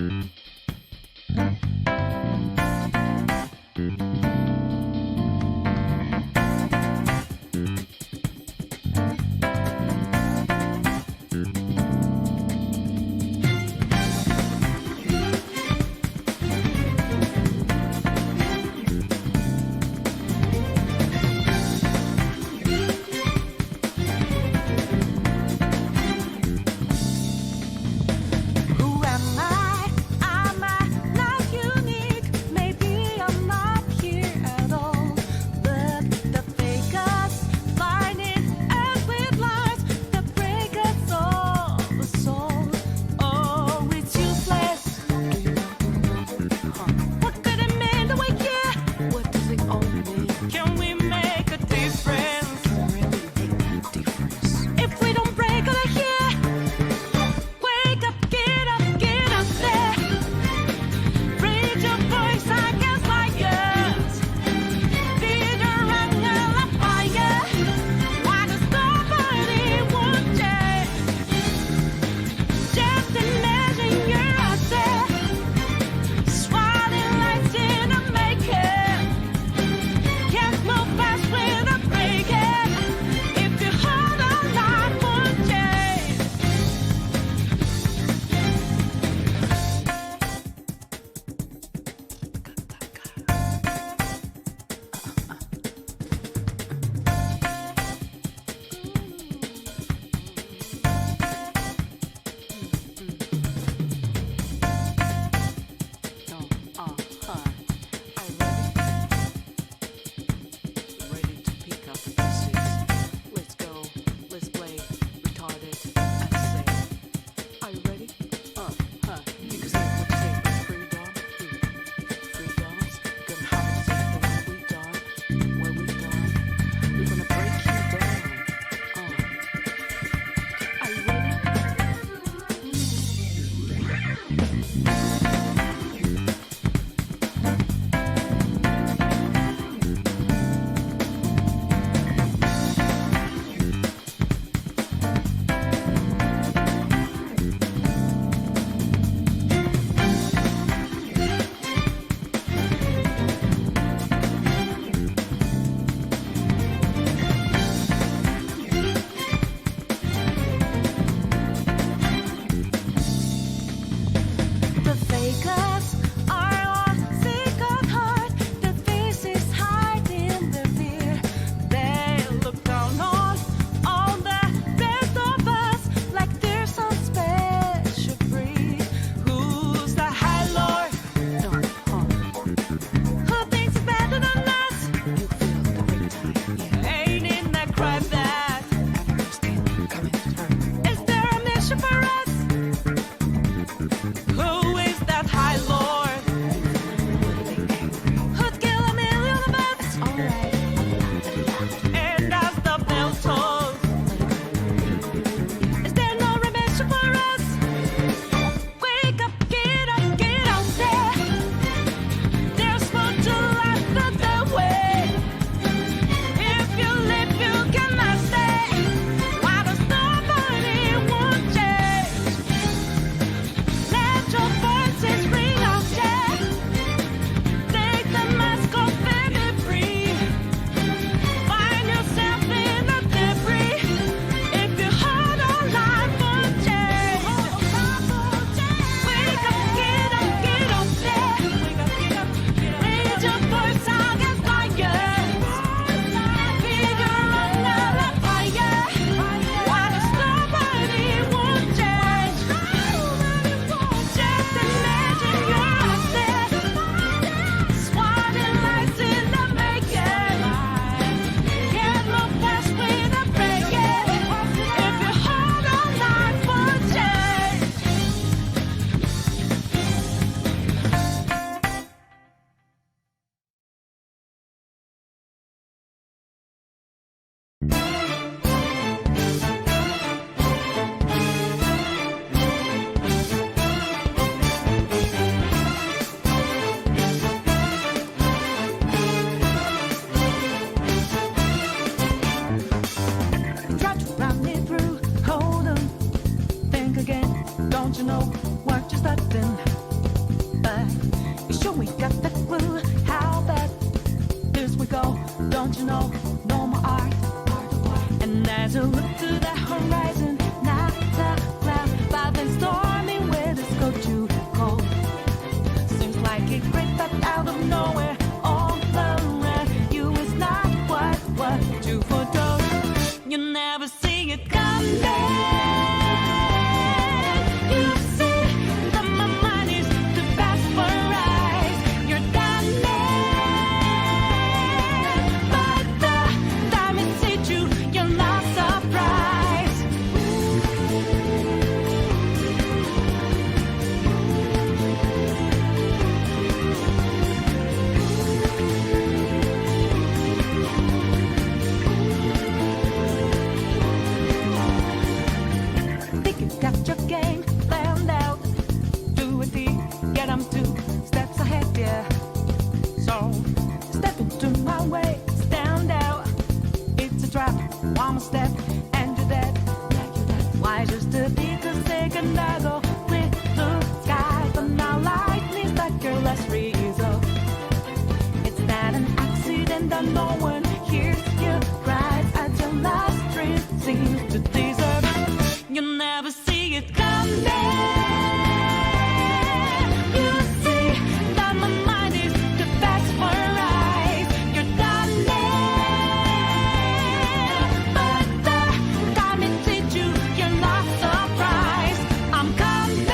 Let your emotional, no more art. And as I look to the horizon, not a cloud, but then stormy weather's go too cold. Seems like it crept up out of nowhere, all around you is not what you foretold. You never see it coming. Got your game planned out. Do it deep, get 'em 2 steps ahead, yeah. So step into my way, stand out. It's a trap, 1 more step, and you're dead. Why just a beat to second I go with the sky, but now lightning struck your last result. It's not an accident that no one hears your cries as your last dream seems to deserve. You never see it coming. You see that my mind is the best for eyes. You're done there, but the time it hit you, you're not surprised. I'm coming,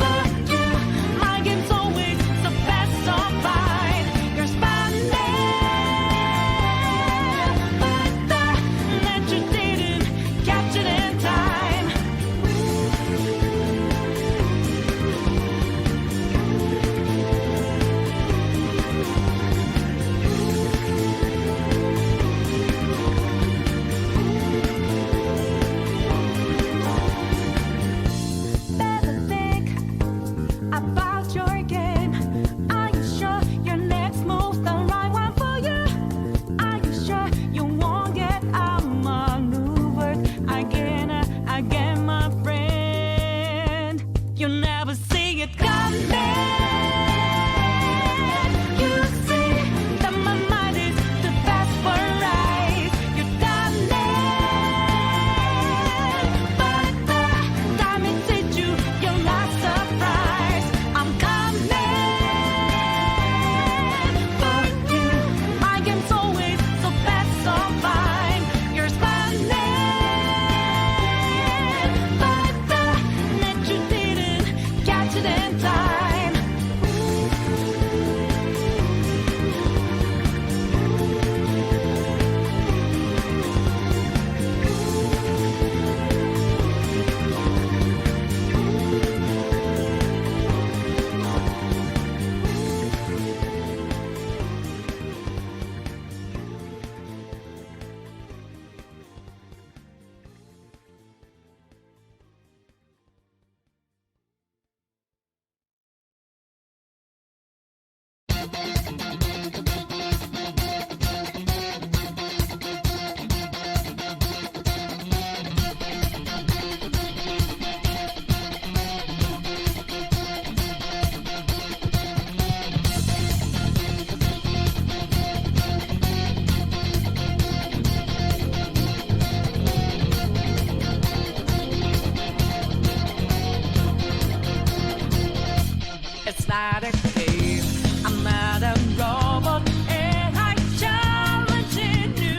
but you, my game's always the best of mine. You're spending, but the net you didn't catch it in time. Better think about your game. Are you sure your next move's the right one for you? Are you sure you won't get outmaneuvered again, my friend? You never see it coming. You see that my mind is the best for eyes. You're done there, but the time it hit you, you're not surprised. I'm coming, but you, my game's always so best, so fine. You're spending, but the net you didn't catch it in time. It's not a game, I'm not a robot, and I challenge you.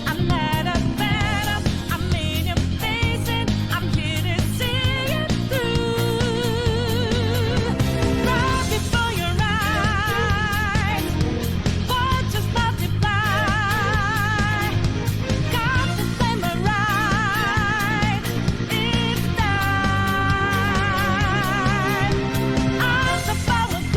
I'm not a phantom, I'm in your face and I'm here to see it through. Right before your eyes, fortunes multiply. Got to play my ride, it's time. I'm so powerful.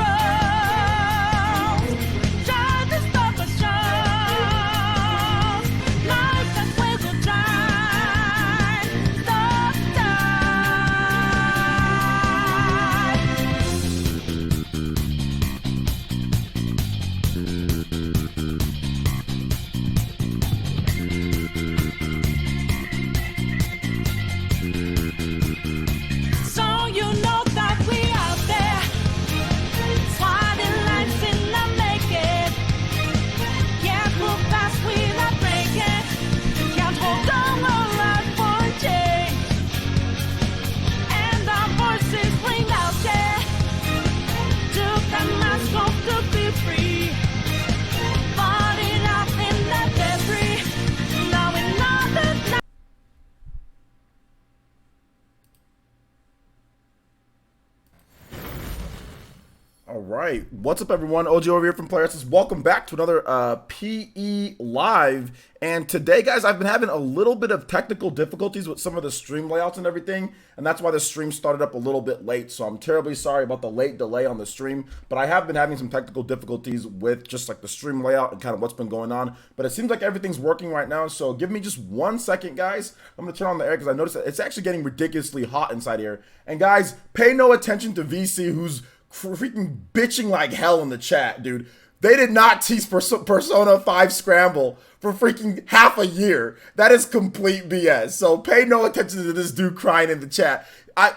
right. What's up, everyone? OG over here from Players. Welcome back to another PE Live. And today, guys, I've been having a little bit of technical difficulties with some of the stream layouts and everything. And that's why the stream started up a little bit late. So I'm terribly sorry about the late delay on the stream. But I have been having some technical difficulties with just like the stream layout and kind of what's been going on. But it seems like everything's working right now. So give me just 1 second, guys. I'm going to turn on the air because I noticed that it's actually getting ridiculously hot inside here. And guys, pay no attention to VC, who's freaking bitching like hell in the chat, dude. They did not tease Persona 5 Scramble for freaking half a year. That is complete BS. So pay no attention to this dude crying in the chat.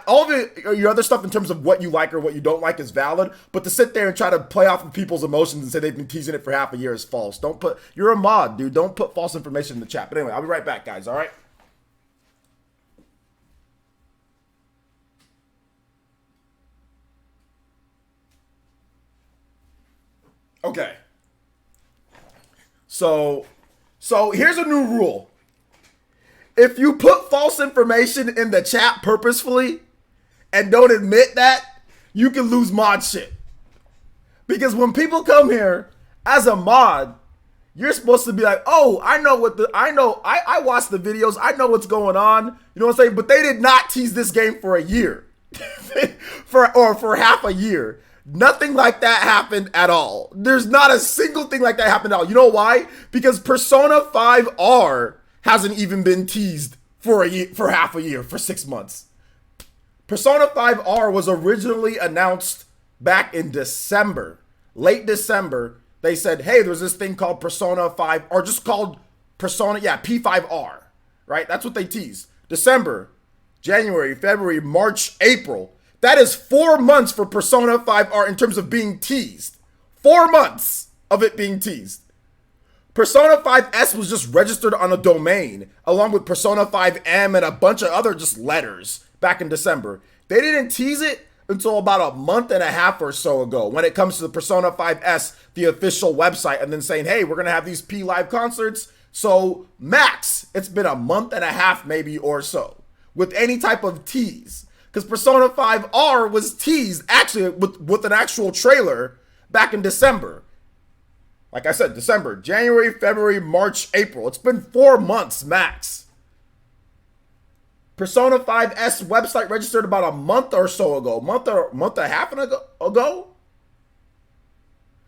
All your other stuff in terms of what you like or what you don't like is valid, but to sit there and try to play off of people's emotions and say they've been teasing it for half a year is false. You're a mod, dude. Don't put false information in the chat. But anyway, I'll be right back, guys. All right. Okay. So here's a new rule. If you put false information in the chat purposefully and don't admit that, you can lose mod shit. Because when people come here as a mod, you're supposed to be like, oh, I watched the videos, I know what's going on. You know what I'm saying? But they did not tease this game for a year. for half a year. Nothing like that happened at all. There's not a single thing like that happened at all. You know why? Because Persona 5R hasn't even been teased for half a year, for 6 months. Persona 5R was originally announced back in December. Late December, they said, hey, there's this thing called Persona 5, or just called Persona, P5R, right? That's what they teased. December, January, February, March, April. That is 4 months for Persona 5R in terms of being teased. 4 months of it being teased. Persona 5S was just registered on a domain, along with Persona 5M and a bunch of other just letters back in December. They didn't tease it until about a month and a half or so ago when it comes to the Persona 5S, the official website, and then saying, hey, we're going to have these P Live concerts. So max, it's been a month and a half maybe or so with any type of tease. Because Persona 5R was teased actually with an actual trailer back in December. Like I said, December, January, February, March, April. It's been 4 months max. Persona 5S website registered about a month or so ago. Month and a half ago?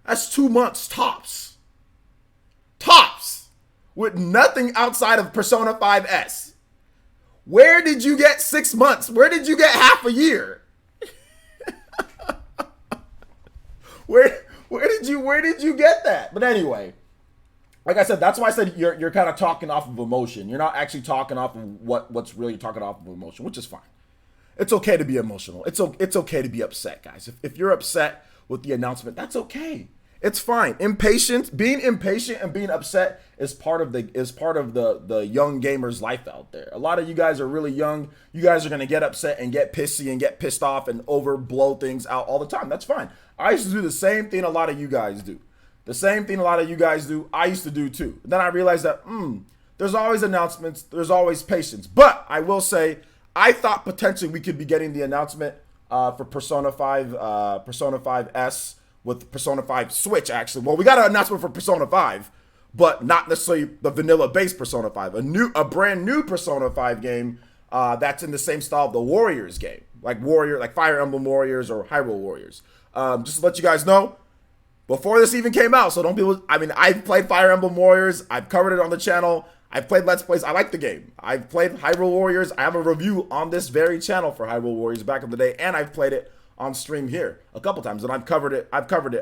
That's 2 months tops. Tops. With nothing outside of Persona 5S. Where did you get 6 months? Where did you get half a year? Where did you get that? But anyway, like I said, that's why I said you're kind of talking off of emotion. You're not actually talking off of what's really talking off of emotion, which is fine. It's okay to be emotional. It's okay to be upset, guys. If you're upset with the announcement, that's okay. It's fine. Being impatient and being upset is part of the young gamer's life out there. A lot of you guys are really young. You guys are gonna get upset and get pissy and get pissed off and overblow things out all the time. That's fine. I used to do the same thing a lot of you guys do. The same thing a lot of you guys do, I used to do too. Then I realized that there's always announcements, there's always patience. But I will say, I thought potentially we could be getting the announcement for Persona 5S. With Persona 5 Switch, actually. Well, we got an announcement for Persona 5, but not necessarily the vanilla-based Persona 5. A brand new Persona 5 game that's in the same style of the Warriors game, like Fire Emblem Warriors or Hyrule Warriors. Just to let you guys know, before this even came out, so don't be. I mean, I've played Fire Emblem Warriors. I've covered it on the channel. I've played Let's Plays. I like the game. I've played Hyrule Warriors. I have a review on this very channel for Hyrule Warriors back in the day, and I've played it on stream here a couple times, and I've covered it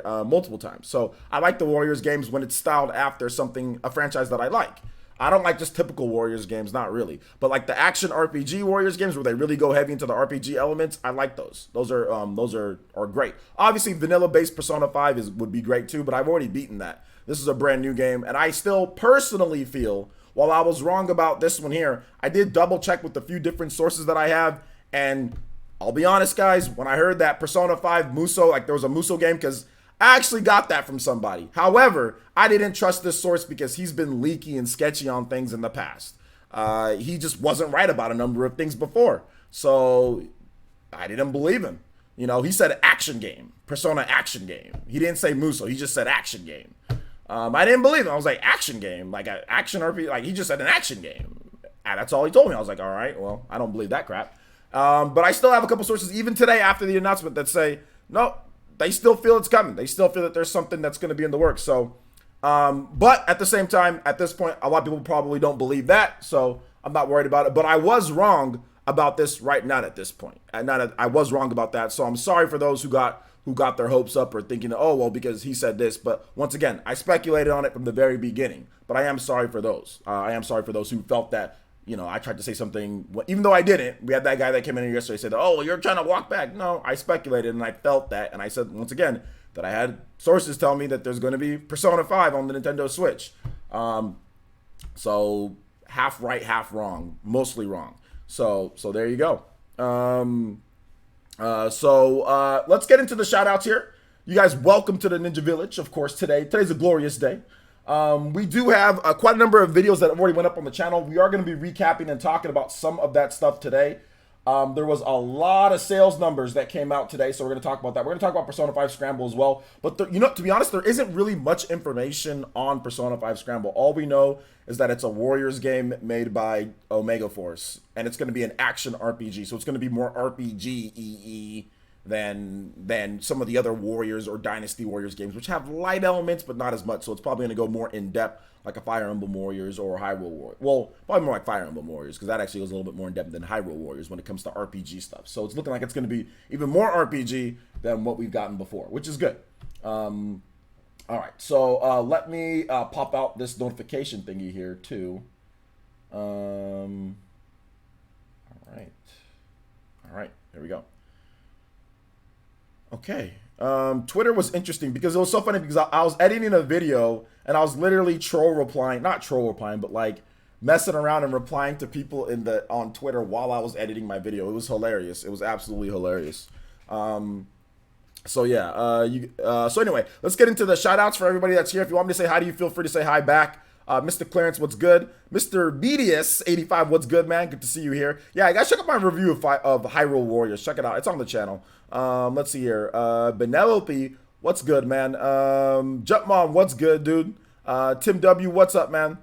multiple times. So I like the Warriors games when it's styled after a franchise that I like. I don't like just typical Warriors games, not really, but like the action RPG Warriors games where they really go heavy into the RPG elements. I like those. Those are great. Obviously, vanilla-based Persona 5 would be great too, but I've already beaten that. This is a brand new game, and I still personally feel, while I was wrong about this one here, I did double check with a few different sources that I have, and I'll be honest, guys, when I heard that Persona 5 Muso, like there was a Muso game, because I actually got that from somebody. However, I didn't trust this source because he's been leaky and sketchy on things in the past. He just wasn't right about a number of things before. So I didn't believe him. You know, he said action game, Persona action game. He didn't say Muso. He just said action game. I didn't believe him. I was like, action game, like an action RPG. Like he just said an action game. And that's all he told me. I was like, all right, well, I don't believe that crap. But I still have a couple sources, even today after the announcement, that say, no, they still feel it's coming. They still feel that there's something that's going to be in the works. So, but at the same time, at this point, a lot of people probably don't believe that. So I'm not worried about it. But I was wrong about this right now at this point. I was wrong about that. So I'm sorry for those who got their hopes up or thinking, oh, well, because he said this. But once again, I speculated on it from the very beginning. But I am sorry for those. I am sorry for those who felt that, you know, I tried to say something, even though I didn't. We had that guy that came in here yesterday said, oh, you're trying to walk back. No, I speculated and I felt that. And I said, once again, that I had sources tell me that there's going to be Persona 5 on the Nintendo Switch. So half right, half wrong, mostly wrong. So there you go. Let's get into the shout outs here. You guys, welcome to the Ninja Village. Of course, today's a glorious day. We do have quite a number of videos that have already went up on the channel. We are going to be recapping and talking about some of that stuff today. There was a lot of sales numbers that came out today, so we're going to talk about that. We're going to talk about Persona 5 Scramble as well. But, to be honest, there isn't really much information on Persona 5 Scramble. All we know is that it's a Warriors game made by Omega Force, and it's going to be an action RPG. So it's going to be more RPG-y than some of the other Warriors or Dynasty Warriors games, which have light elements, but not as much. So it's probably going to go more in-depth, like a Fire Emblem Warriors or Hyrule Warriors. Well, probably more like Fire Emblem Warriors, because that actually goes a little bit more in-depth than Hyrule Warriors when it comes to RPG stuff. So it's looking like it's going to be even more RPG than what we've gotten before, which is good. All right, so let me pop out this notification thingy here, too. All right, here we go. Okay. Twitter was interesting because it was so funny because I was editing a video and I was literally not troll replying, but like messing around and replying to people on Twitter while I was editing my video. It was hilarious. It was absolutely hilarious. So anyway, let's get into the shout outs for everybody that's here. If you want me to say hi to you, feel free to say hi back. Mr. Clarence, what's good? Mr. BDS85, what's good, man? Good to see you here. Yeah, guys, check out my review of Hyrule Warriors. Check it out. It's on the channel. Let's see here. Benelope, what's good, man? Jumpmon, what's good, dude? Tim W, what's up, man?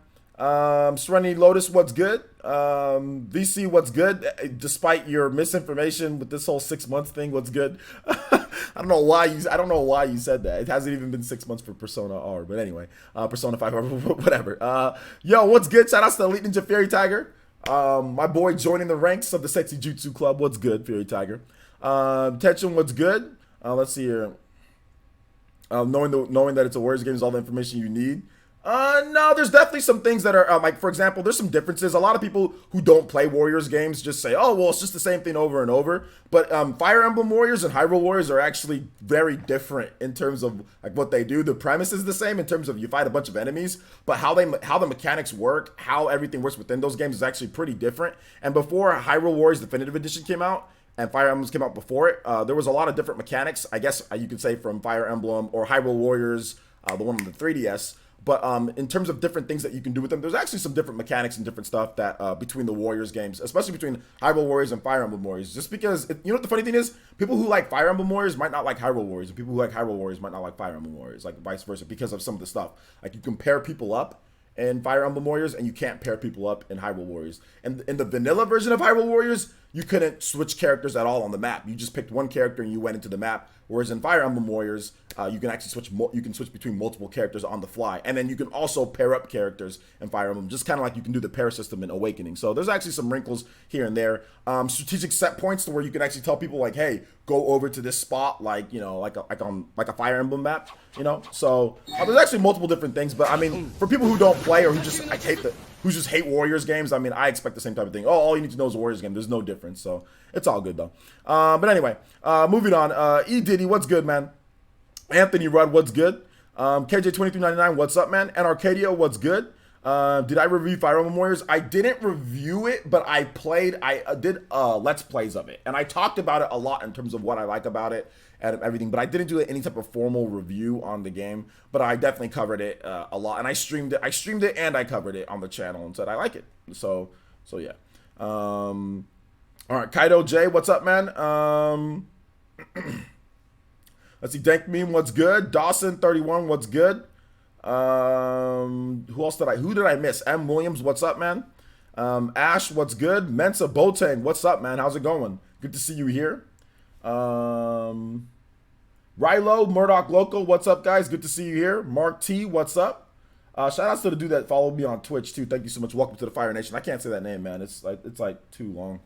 Serenity Lotus, what's good? VC, what's good? Despite your misinformation with this whole 6 months thing, what's good? I don't know why you said that. It hasn't even been 6 months for Persona R, but anyway, Persona 5, whatever. Yo, what's good? Shout outs to Elite Ninja Fairy Tiger. My boy joining the ranks of the Sexy Jutsu Club. What's good, Fairy Tiger? Tension, what's good? Let's see here. Knowing that it's a Warriors game is all the information you need. No, there's definitely some things that are, like, for example, there's some differences. A lot of people who don't play Warriors games just say, oh, well, it's just the same thing over and over. But Fire Emblem Warriors and Hyrule Warriors are actually very different in terms of, like, what they do. The premise is the same in terms of you fight a bunch of enemies, but how the mechanics work, how everything works within those games is actually pretty different. And before Hyrule Warriors Definitive Edition came out, and Fire Emblems came out before it, there was a lot of different mechanics, I guess you could say, from Fire Emblem or Hyrule Warriors, the one on the 3DS. But in terms of different things that you can do with them, there's actually some different mechanics and different stuff that between the Warriors games, especially between Hyrule Warriors and Fire Emblem Warriors. Just because, you know what the funny thing is? People who like Fire Emblem Warriors might not like Hyrule Warriors, and people who like Hyrule Warriors might not like Fire Emblem Warriors, like vice versa, because of some of the stuff. Like, you can pair people up in Fire Emblem Warriors, and you can't pair people up in Hyrule Warriors. And in the vanilla version of Hyrule Warriors, you couldn't switch characters at all on the map. You just picked one character and you went into the map. Whereas in Fire Emblem Warriors, you can actually switch between multiple characters on the fly, and then you can also pair up characters in Fire Emblem, just kind of like you can do the pair system in Awakening. So there's actually some wrinkles here and there. Strategic set points to where you can actually tell people like, hey, go over to this spot, like, you know, like a Fire Emblem map, you know. So there's actually multiple different things. But I mean, for people who don't play or who just hate Warriors games, I mean, I expect the same type of thing. Oh, all you need to know is a Warriors game. There's no difference. So it's all good though. But anyway, moving on. E Diddy, what's good, man? Anthony Rudd, what's good? KJ2399, what's up, man? And Arcadia, what's good? Did I review Fire Emblem Warriors? I didn't review it, but I did Let's Plays of it. And I talked about it a lot in terms of what I like about it and everything, but I didn't do any type of formal review on the game, but I definitely covered it a lot. And I streamed it and I covered it on the channel and said I like it. So yeah. All right, Kaido J, what's up, man? Let's see. Dank Meme, what's good? Dawson31, what's good? Who did I miss? M. Williams, what's up, man? Ash, what's good? Mensa Botang, what's up, man? How's it going? Good to see you here. Rilo, Murdoch Local, what's up, guys? Good to see you here. Mark T, what's up? Shout outs to the dude that followed me on Twitch too. Thank you so much. Welcome to the Fire Nation. I can't say that name, man. It's like too long.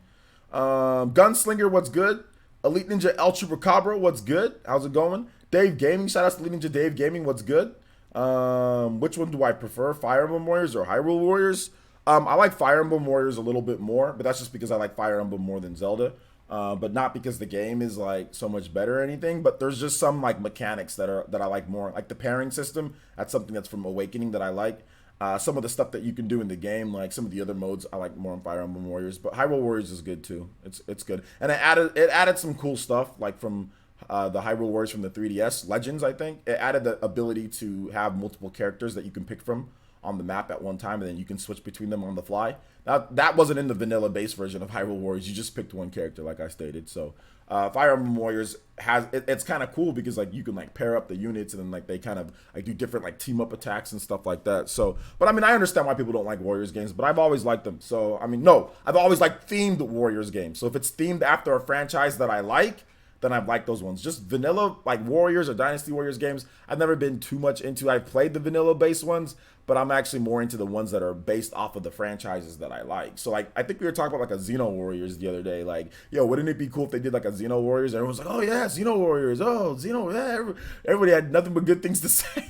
Gunslinger, what's good? Elite Ninja El Chupacabra, what's good? How's it going? Dave Gaming, shout outs to Elite Ninja Dave Gaming, what's good? Which one do I prefer? Fire Emblem Warriors or Hyrule Warriors? I like Fire Emblem Warriors a little bit more, but that's just because I like Fire Emblem more than Zelda. But not because the game is like so much better or anything, but there's just some like mechanics that I like more. Like the pairing system, that's something that's from Awakening that I like. Some of the stuff that you can do in the game, like some of the other modes, I like more on Fire Emblem Warriors. But Hyrule Warriors is good too. It's good, and it added some cool stuff like from the Hyrule Warriors from the 3DS Legends. I think it added the ability to have multiple characters that you can pick from on the map at one time, and then you can switch between them on the fly. That wasn't in the vanilla base version of Hyrule Warriors. You just picked one character, like I stated. So Fire Emblem Warriors it's kind of cool because like you can like pair up the units, and then like they kind of like do different like team up attacks and stuff like that. So, but I mean, I understand why people don't like Warriors games, but I've always liked them. So I mean, no, I've always liked themed Warriors games. So if it's themed after a franchise that I like, then I've liked those ones. Just vanilla like Warriors or Dynasty Warriors games, I've never been too much into. I've played the vanilla based ones, but I'm actually more into the ones that are based off of the franchises that I like. So like I think we were talking about like a Xeno Warriors the other day. Like, yo, wouldn't it be cool if they did like a Xeno Warriors? Everyone's like, oh yeah, Xeno Warriors. Oh, Xeno, yeah. Everybody had nothing but good things to say.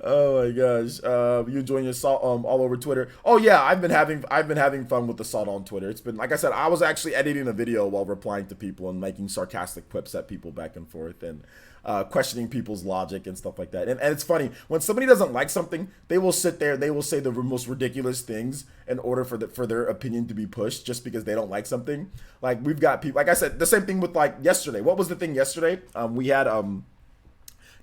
Oh my gosh, you enjoying your salt all over Twitter? Oh yeah, I've been having fun with the salt on Twitter. It's been, like I said, I was actually editing a video while replying to people and making sarcastic quips at people back and forth, and questioning people's logic and stuff like that. And it's funny when somebody doesn't like something, they will sit there, they will say the most ridiculous things in order for their opinion to be pushed, just because they don't like something. Like we've got people, like I said, the same thing with like yesterday. What was the thing yesterday? We had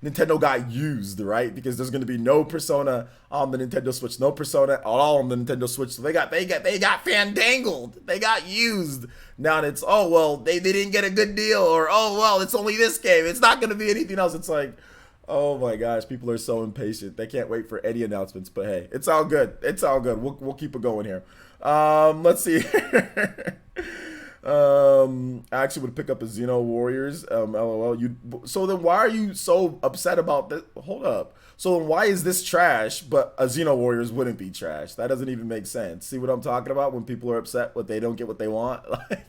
Nintendo got used, right? Because there's going to be no Persona on the Nintendo Switch, no Persona at all on the Nintendo Switch. So they got fandangled. They got used. Now it's, oh well, they didn't get a good deal, or oh well, it's only this game. It's not going to be anything else. It's like, oh my gosh, people are so impatient. They can't wait for any announcements. But hey, it's all good. It's all good. We'll keep it going here. Let's see. I actually would pick up a Xeno Warriors. LOL. So then why are you so upset about this? Hold up. So then why is this trash, but a Xeno Warriors wouldn't be trash? That doesn't even make sense. See what I'm talking about? When people are upset when they don't get what they want, like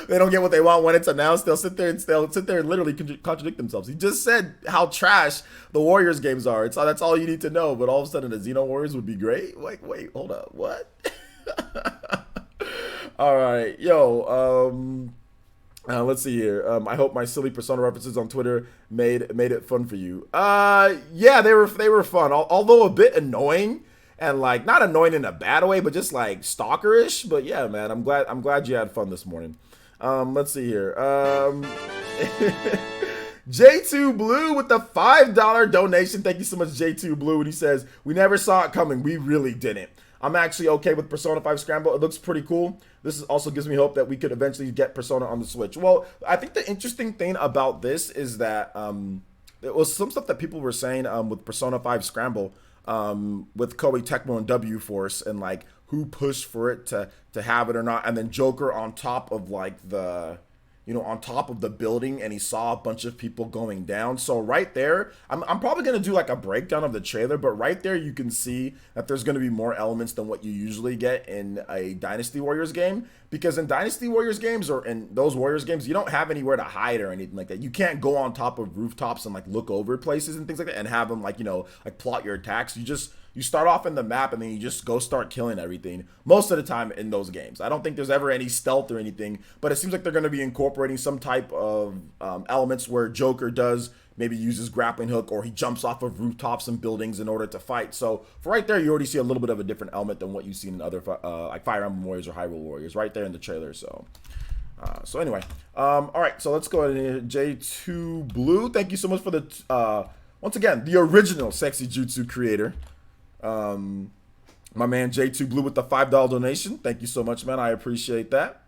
they don't get what they want when it's announced, they'll sit there and literally contradict themselves. He just said how trash the Warriors games are. That's all you need to know. But all of a sudden, a Xeno Warriors would be great. Like, wait, hold up, what? All right, yo. Let's see here. I hope my silly Persona references on Twitter made it fun for you. Yeah, they were fun, although a bit annoying, and like not annoying in a bad way, but just like stalkerish. But yeah, man, I'm glad you had fun this morning. Let's see here. J2 Blue with the $5 donation. Thank you so much, J2 Blue. And he says, we never saw it coming. We really didn't. I'm actually okay with Persona 5 Scramble. It looks pretty cool. This also gives me hope that we could eventually get Persona on the Switch. Well, I think the interesting thing about this is that it was some stuff that people were saying with Persona 5 Scramble with Koei Tecmo and W Force, and like who pushed for it to have it or not. And then Joker on top of like on top of the building, and he saw a bunch of people going down. So right there, I'm probably going to do like a breakdown of the trailer, but right there you can see that there's going to be more elements than what you usually get in a Dynasty Warriors game. Because in Dynasty Warriors games, or in those Warriors games, you don't have anywhere to hide or anything like that. You can't go on top of rooftops and like look over places and things like that and have them like, like plot your attacks. You start off in the map and then you just go start killing everything most of the time in those games. I don't think there's ever any stealth or anything, but it seems like they're going to be incorporating some type of elements where Joker does maybe uses grappling hook, or he jumps off of rooftops and buildings in order to fight. So for right there, you already see a little bit of a different element than what you've seen in other like Fire Emblem Warriors or Hyrule Warriors right there in the trailer. So anyway, all right, so let's go ahead and J2 Blue. Thank you so much for the once again, the original Sexy Jutsu creator. My man J2 Blue with the $5 donation. Thank you so much, man. I appreciate that.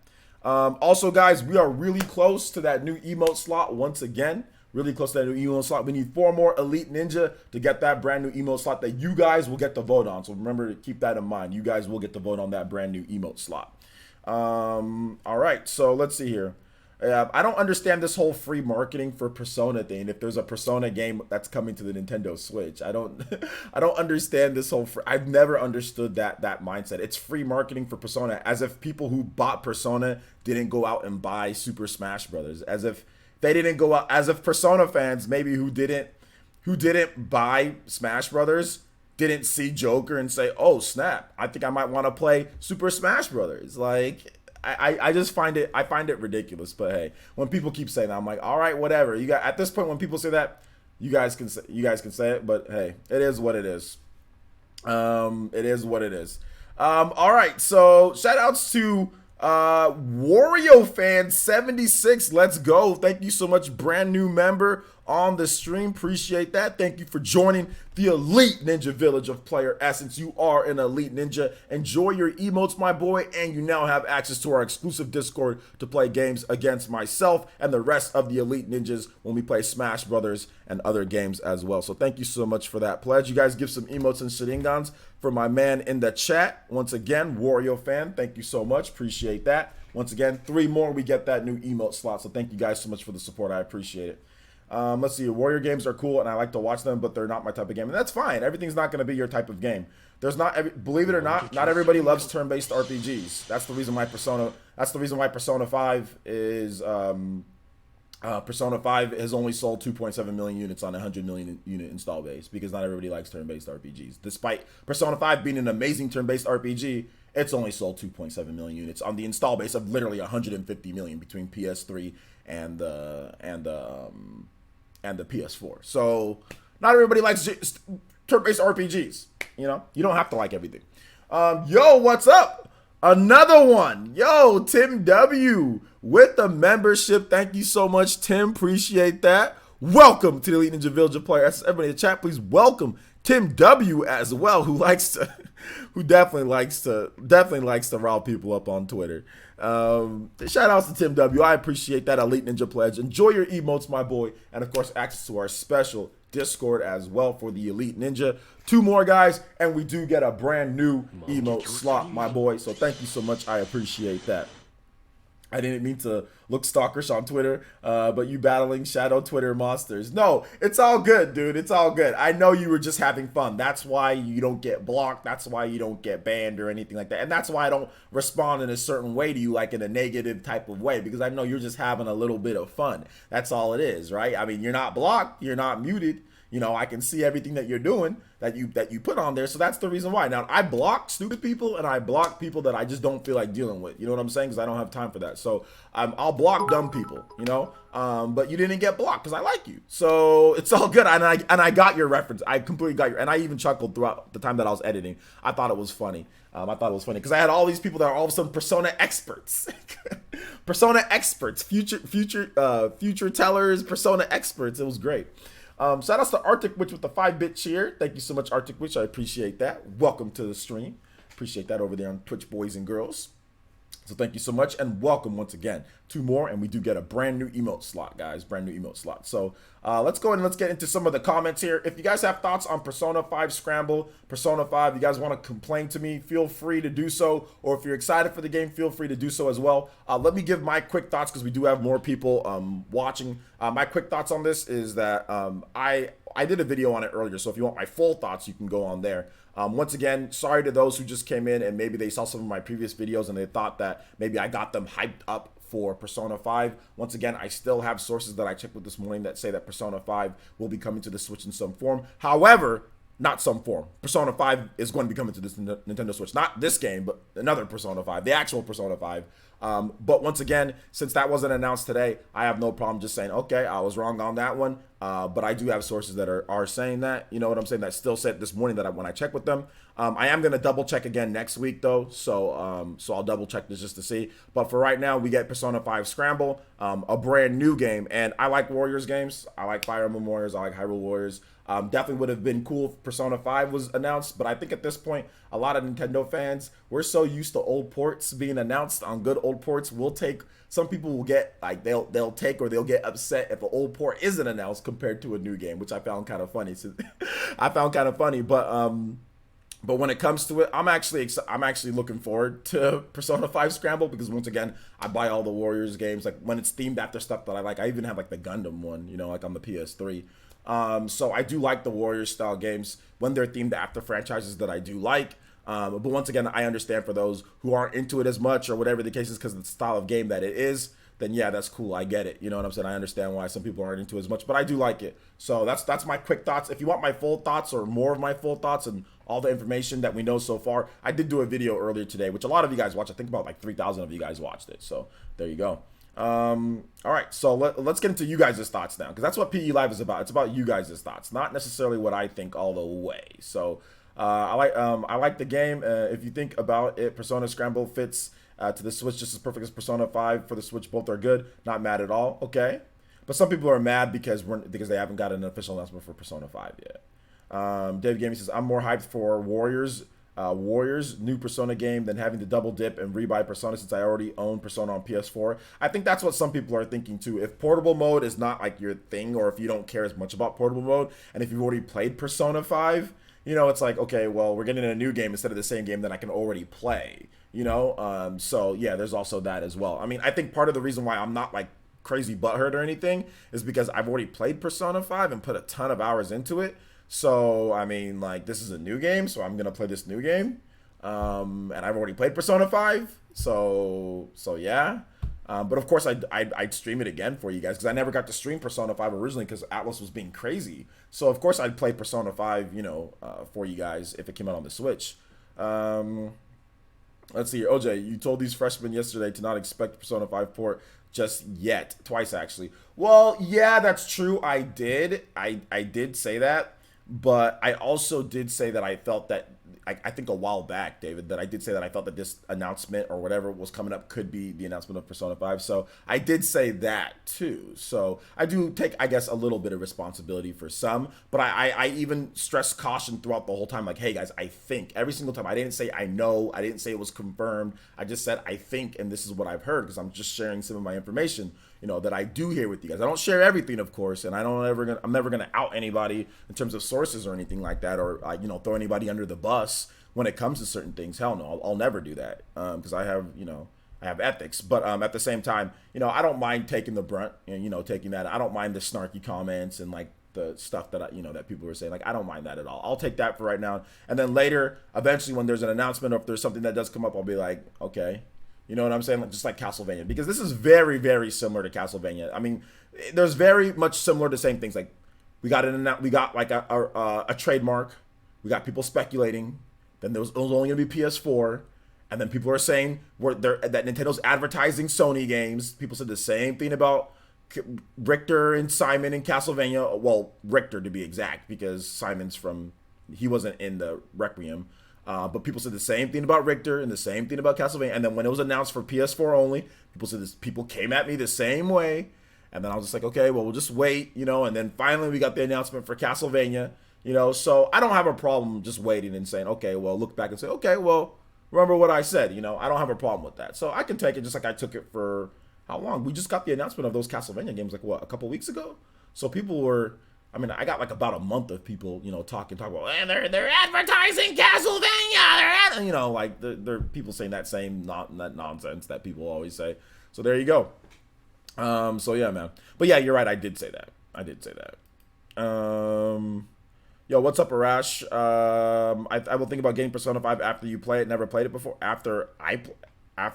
Also, guys, we are really close to that new emote slot once again. Really close to that new emote slot. We need 4 more Elite Ninja to get that brand new emote slot that you guys will get to vote on. So remember to keep that in mind. You guys will get to vote on that brand new emote slot. All right, so let's see here. I don't understand this whole free marketing for Persona thing. If there's a Persona game that's coming to the Nintendo Switch, I don't, I don't understand this whole. I've never understood that mindset. It's free marketing for Persona, as if people who bought Persona didn't go out and buy Super Smash Brothers, as if they didn't go out, as if Persona fans maybe who didn't buy Smash Brothers didn't see Joker and say, "Oh snap, I think I might want to play Super Smash Brothers." Like. I just find it ridiculous. But hey, when people keep saying that, I'm like, all right, whatever. You got at this point when people say that, you guys can say it. But hey, it is what it is. It is what it is. All right, so shout outs to Wario fan 76. Let's go. Thank you so much, brand new member on the stream. Appreciate that. Thank you for joining the elite ninja village of Player Essence. You are an elite ninja. Enjoy your emotes, my boy, and you now have access to our exclusive Discord to play games against myself and the rest of the elite ninjas when we play Smash Brothers and other games as well. So thank you so much for that pledge. You guys give some emotes and Sharingans for my man in the chat. Once again, Wario fan, thank you so much. Appreciate that. Once again, 3 more, we get that new emote slot. So thank you guys so much for the support. I appreciate it. Let's see. Warrior games are cool, and I like to watch them, but they're not my type of game, and that's fine. Everything's not going to be your type of game. There's not, believe it or not everybody loves turn-based RPGs. That's the reason why Persona. That's the reason why Persona 5 is. Persona 5 has only sold 2.7 million units on a 100 million unit install base, because not everybody likes turn-based RPGs. Despite Persona 5 being an amazing turn-based RPG, it's only sold 2.7 million units on the install base of literally 150 million between PS3 and the PS4. So not everybody likes turn-based RPGs. You know, you don't have to like everything. Yo, what's up? Another one. Yo, Tim W with the membership. Thank you so much, Tim. Appreciate that. Welcome to the Elite Ninja Village of Player Essence. Everybody in the chat, please welcome Tim W as well, who definitely likes to rile people up on Twitter. Shout outs to Tim W. I appreciate that Elite Ninja pledge. Enjoy your emotes, my boy, and of course access to our special Discord as well for the Elite Ninja. 2 more, guys, and we do get a brand new emote slot, my boy. So thank you so much. I appreciate that. I didn't mean to look stalkerish on Twitter, but you battling shadow Twitter monsters. No, it's all good, dude. It's all good. I know you were just having fun. That's why you don't get blocked. That's why you don't get banned or anything like that. And that's why I don't respond in a certain way to you, like in a negative type of way, because I know you're just having a little bit of fun. That's all it is, right? I mean, you're not blocked. You're not muted. You know, I can see everything that you're doing, that you put on there. So that's the reason why. Now, I block stupid people and I block people that I just don't feel like dealing with. You know what I'm saying? Because I don't have time for that. So I'll block dumb people, you know. But you didn't get blocked because I like you. So it's all good. And I got your reference. I completely got your. And I even chuckled throughout the time that I was editing. I thought it was funny. I thought it was funny because I had all these people that are all of a sudden Persona experts. Persona experts, future tellers, Persona experts. It was great. Shout outs to Arctic Witch with the 5-bit cheer. Thank you so much, Arctic Witch. I appreciate that. Welcome to the stream. Appreciate that over there on Twitch, boys and girls. So thank you so much, and welcome once again. 2 more, and we do get a brand new emote slot, guys. Brand new emote slot. So let's go ahead and let's get into some of the comments here. If you guys have thoughts on Persona 5 Scramble, Persona 5, you guys want to complain to me, feel free to do so. Or if you're excited for the game, feel free to do so as well. Let me give my quick thoughts because we do have more people watching. My quick thoughts on this is that I did a video on it earlier, so if you want my full thoughts, you can go on there. Once again, sorry to those who just came in and maybe they saw some of my previous videos and they thought that maybe I got them hyped up for Persona 5. Once again, I still have sources that I checked with this morning that say that Persona 5 will be coming to the Switch in some form. However, not some form. Persona 5 is going to be coming to this Nintendo Switch. Not this game, but another Persona 5, the actual Persona 5. But once again, since that wasn't announced today, I have no problem just saying, okay, I was wrong on that one. But I do have sources that are saying that, you know what I'm saying, that still said this morning that when I check with them. I am going to double check again next week though. So I'll double check this just to see. But for right now, we get Persona 5 Scramble, a brand new game. And I like Warriors games. I like Fire Emblem Warriors. I like Hyrule Warriors. Definitely would have been cool if Persona 5 was announced, but I think at this point, a lot of Nintendo fans, we're so used to old ports being announced on good old ports. We'll take, some people will get, like, they'll take or they'll get upset if an old port isn't announced compared to a new game, which I found kind of funny. So, I found kind of funny, but when it comes to it, I'm actually looking forward to Persona 5 Scramble, because once again, I buy all the Warriors games, like when it's themed after stuff that I like. I even have like the Gundam one, you know, like on the PS3. So I do like the Warriors style games when they're themed after franchises that I do like. But once again, I understand for those who aren't into it as much or whatever the case is, because of the style of game that it is, then yeah, that's cool. I get it. You know what I'm saying? I understand why some people aren't into it as much, but I do like it. So that's my quick thoughts. If you want my full thoughts or more of my full thoughts and all the information that we know so far, I did do a video earlier today, which a lot of you guys watched. I think about like 3,000 of you guys watched it. So there you go. All right, so let's get into you guys' thoughts now, because that's what PE Live is about. It's about you guys' thoughts, not necessarily what I think all the way. So I like the game. If you think about it, Persona Scramble fits to the Switch just as perfect as Persona 5 for the Switch. Both are good. Not mad at all. Okay. But some people are mad because they haven't got an official announcement for Persona 5 yet. Dave Gaming says, I'm more hyped for Warriors new Persona game than having to double dip and rebuy Persona, since I already own Persona on PS4. I think that's what some people are thinking too. If portable mode is not like your thing, or if you don't care as much about portable mode, and if you've already played Persona 5, you know, it's like, okay, well, we're getting a new game instead of the same game that I can already play, you know? So yeah, there's also that as well. I mean, I think part of the reason why I'm not like crazy butthurt or anything is because I've already played Persona 5 and put a ton of hours into it. So, I mean, like, this is a new game, so I'm going to play this new game. And I've already played Persona 5, so yeah. But of course, I'd stream it again for you guys, because I never got to stream Persona 5 originally because Atlas was being crazy. So, of course, I'd play Persona 5, you know, for you guys if it came out on the Switch. Let's see here. OJ, you told these freshmen yesterday to not expect Persona 5 port just yet. Twice, actually. Well, yeah, that's true. I did. I did say that. But I also did say that I felt that, I think a while back, David, that I did say that I felt that this announcement or whatever was coming up could be the announcement of Persona 5. So I did say that too. So I do take, I guess, a little bit of responsibility for some. But I even stressed caution throughout the whole time. Like, hey, guys, I think. Every single time. I didn't say I know. I didn't say it was confirmed. I just said I think, and this is what I've heard, because I'm just sharing some of my information, you know, that I do hear with you guys. I don't share everything, of course, and I'm never gonna out anybody in terms of sources or anything like that, or you know, throw anybody under the bus when it comes to certain things. Hell no, I'll never do that, because I have ethics. But at the same time, you know, I don't mind taking the brunt and, you know, taking that. I don't mind the snarky comments and like the stuff that that people are saying. Like, I don't mind that at all. I'll take that for right now, and then later, eventually, when there's an announcement or if there's something that does come up, I'll be like, okay. You know what I'm saying? Like, just like Castlevania, because this is very, very similar to Castlevania. I mean, there's very much similar to same things. Like, we got like a trademark. We got people speculating. Then it was only gonna be PS4, and then people are saying that Nintendo's advertising Sony games. People said the same thing about Richter and Simon in Castlevania. Well, Richter to be exact, because he wasn't in the Requiem. But people said the same thing about Richter and the same thing about Castlevania. And then when it was announced for PS4 only, people came at me the same way. And then I was just like, okay, well, we'll just wait, you know. And then finally we got the announcement for Castlevania, you know. So I don't have a problem just waiting and saying, okay, well, look back and say, okay, well, remember what I said, you know. I don't have a problem with that. So I can take it just like I took it for how long? We just got the announcement of those Castlevania games, like, what, a couple weeks ago? So people were... I mean, I got like about a month of people, you know, talking about, and they're advertising Castlevania. You know, like they're people saying that same that nonsense that people always say. So there you go. So yeah, man. But yeah, you're right. I did say that. Yo, what's up, Arash? I will think about getting Persona 5 after you play it. Never played it before. After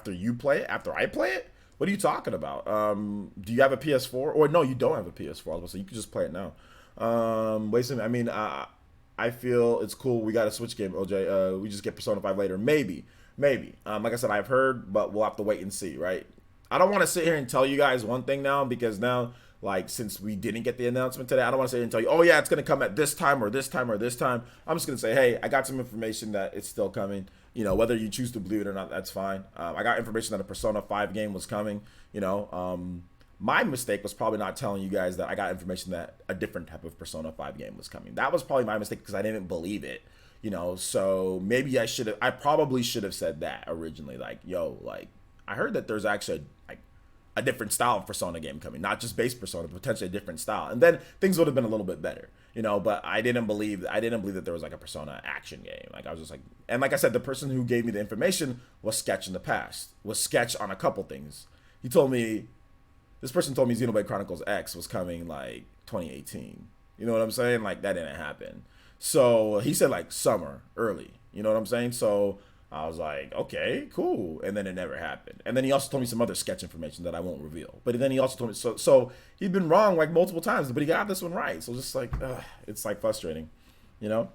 you play it. After I play it. What are you talking about? Do you have a PS4? Or no, you don't have a PS4. I was about to say you can just play it now. Wait a minute. I mean, I feel it's cool. We got a Switch game, OJ. We just get Persona 5 later. Maybe. Like I said, I've heard, but we'll have to wait and see, right? I don't want to sit here and tell you guys one thing now, because now, like, since we didn't get the announcement today, I don't want to sit here and tell you, oh yeah, it's going to come at this time or this time or this time. I'm just going to say, hey, I got some information that it's still coming. You know, whether you choose to believe it or not, that's fine. I got information that a Persona 5 game was coming, you know. My mistake was probably not telling you guys that I got information that a different type of Persona 5 game was coming. That was probably my mistake because I didn't believe it, you know. So maybe I probably should have said that originally. Like, yo, like I heard that there's actually like a different style of Persona game coming, not just base Persona, but potentially a different style. And then things would have been a little bit better, you know. But I didn't believe that there was like a Persona action game. Like I was just like, and like I said, the person who gave me the information was Sketch in the past. Was Sketch on a couple things. This person told me Xenoblade Chronicles X was coming like 2018. You know what I'm saying? Like that didn't happen. So he said like summer, early. You know what I'm saying? So I was like, okay, cool. And then it never happened. And then he also told me some other Sketch information that I won't reveal. But then he also told me, so he'd been wrong like multiple times, but he got this one right. So just like, it's like frustrating, you know?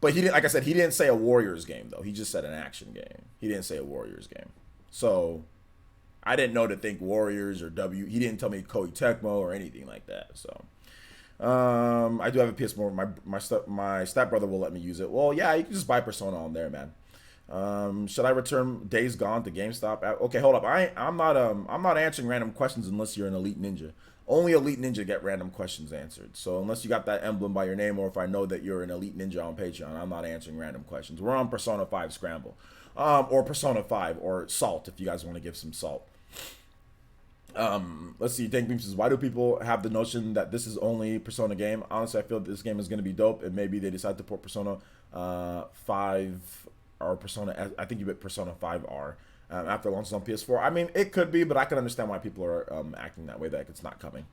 But he didn't, like I said, he didn't say a Warriors game though. He just said an action game. He didn't say a Warriors game. So I didn't know to think Warriors or W. He didn't tell me Koei Tecmo or anything like that. So I do have a PS4. My stepbrother will let me use it. Well, yeah, you can just buy Persona on there, man. Should I return Days Gone to GameStop? Okay, hold up. I'm not answering random questions unless you're an Elite Ninja. Only Elite Ninja get random questions answered. So unless you got that emblem by your name, or if I know that you're an Elite Ninja on Patreon, I'm not answering random questions. We're on Persona 5 Scramble, or Persona 5, or Salt if you guys want to give some salt. Let's see. Dank Beam says, why do people have the notion that this is only Persona game? Honestly, I feel this game is going to be dope, and maybe they decide to port Persona 5 or Persona. I think you bet Persona 5R after it launches on PS4. I mean, it could be, but I can understand why people are acting that way. That it's not coming.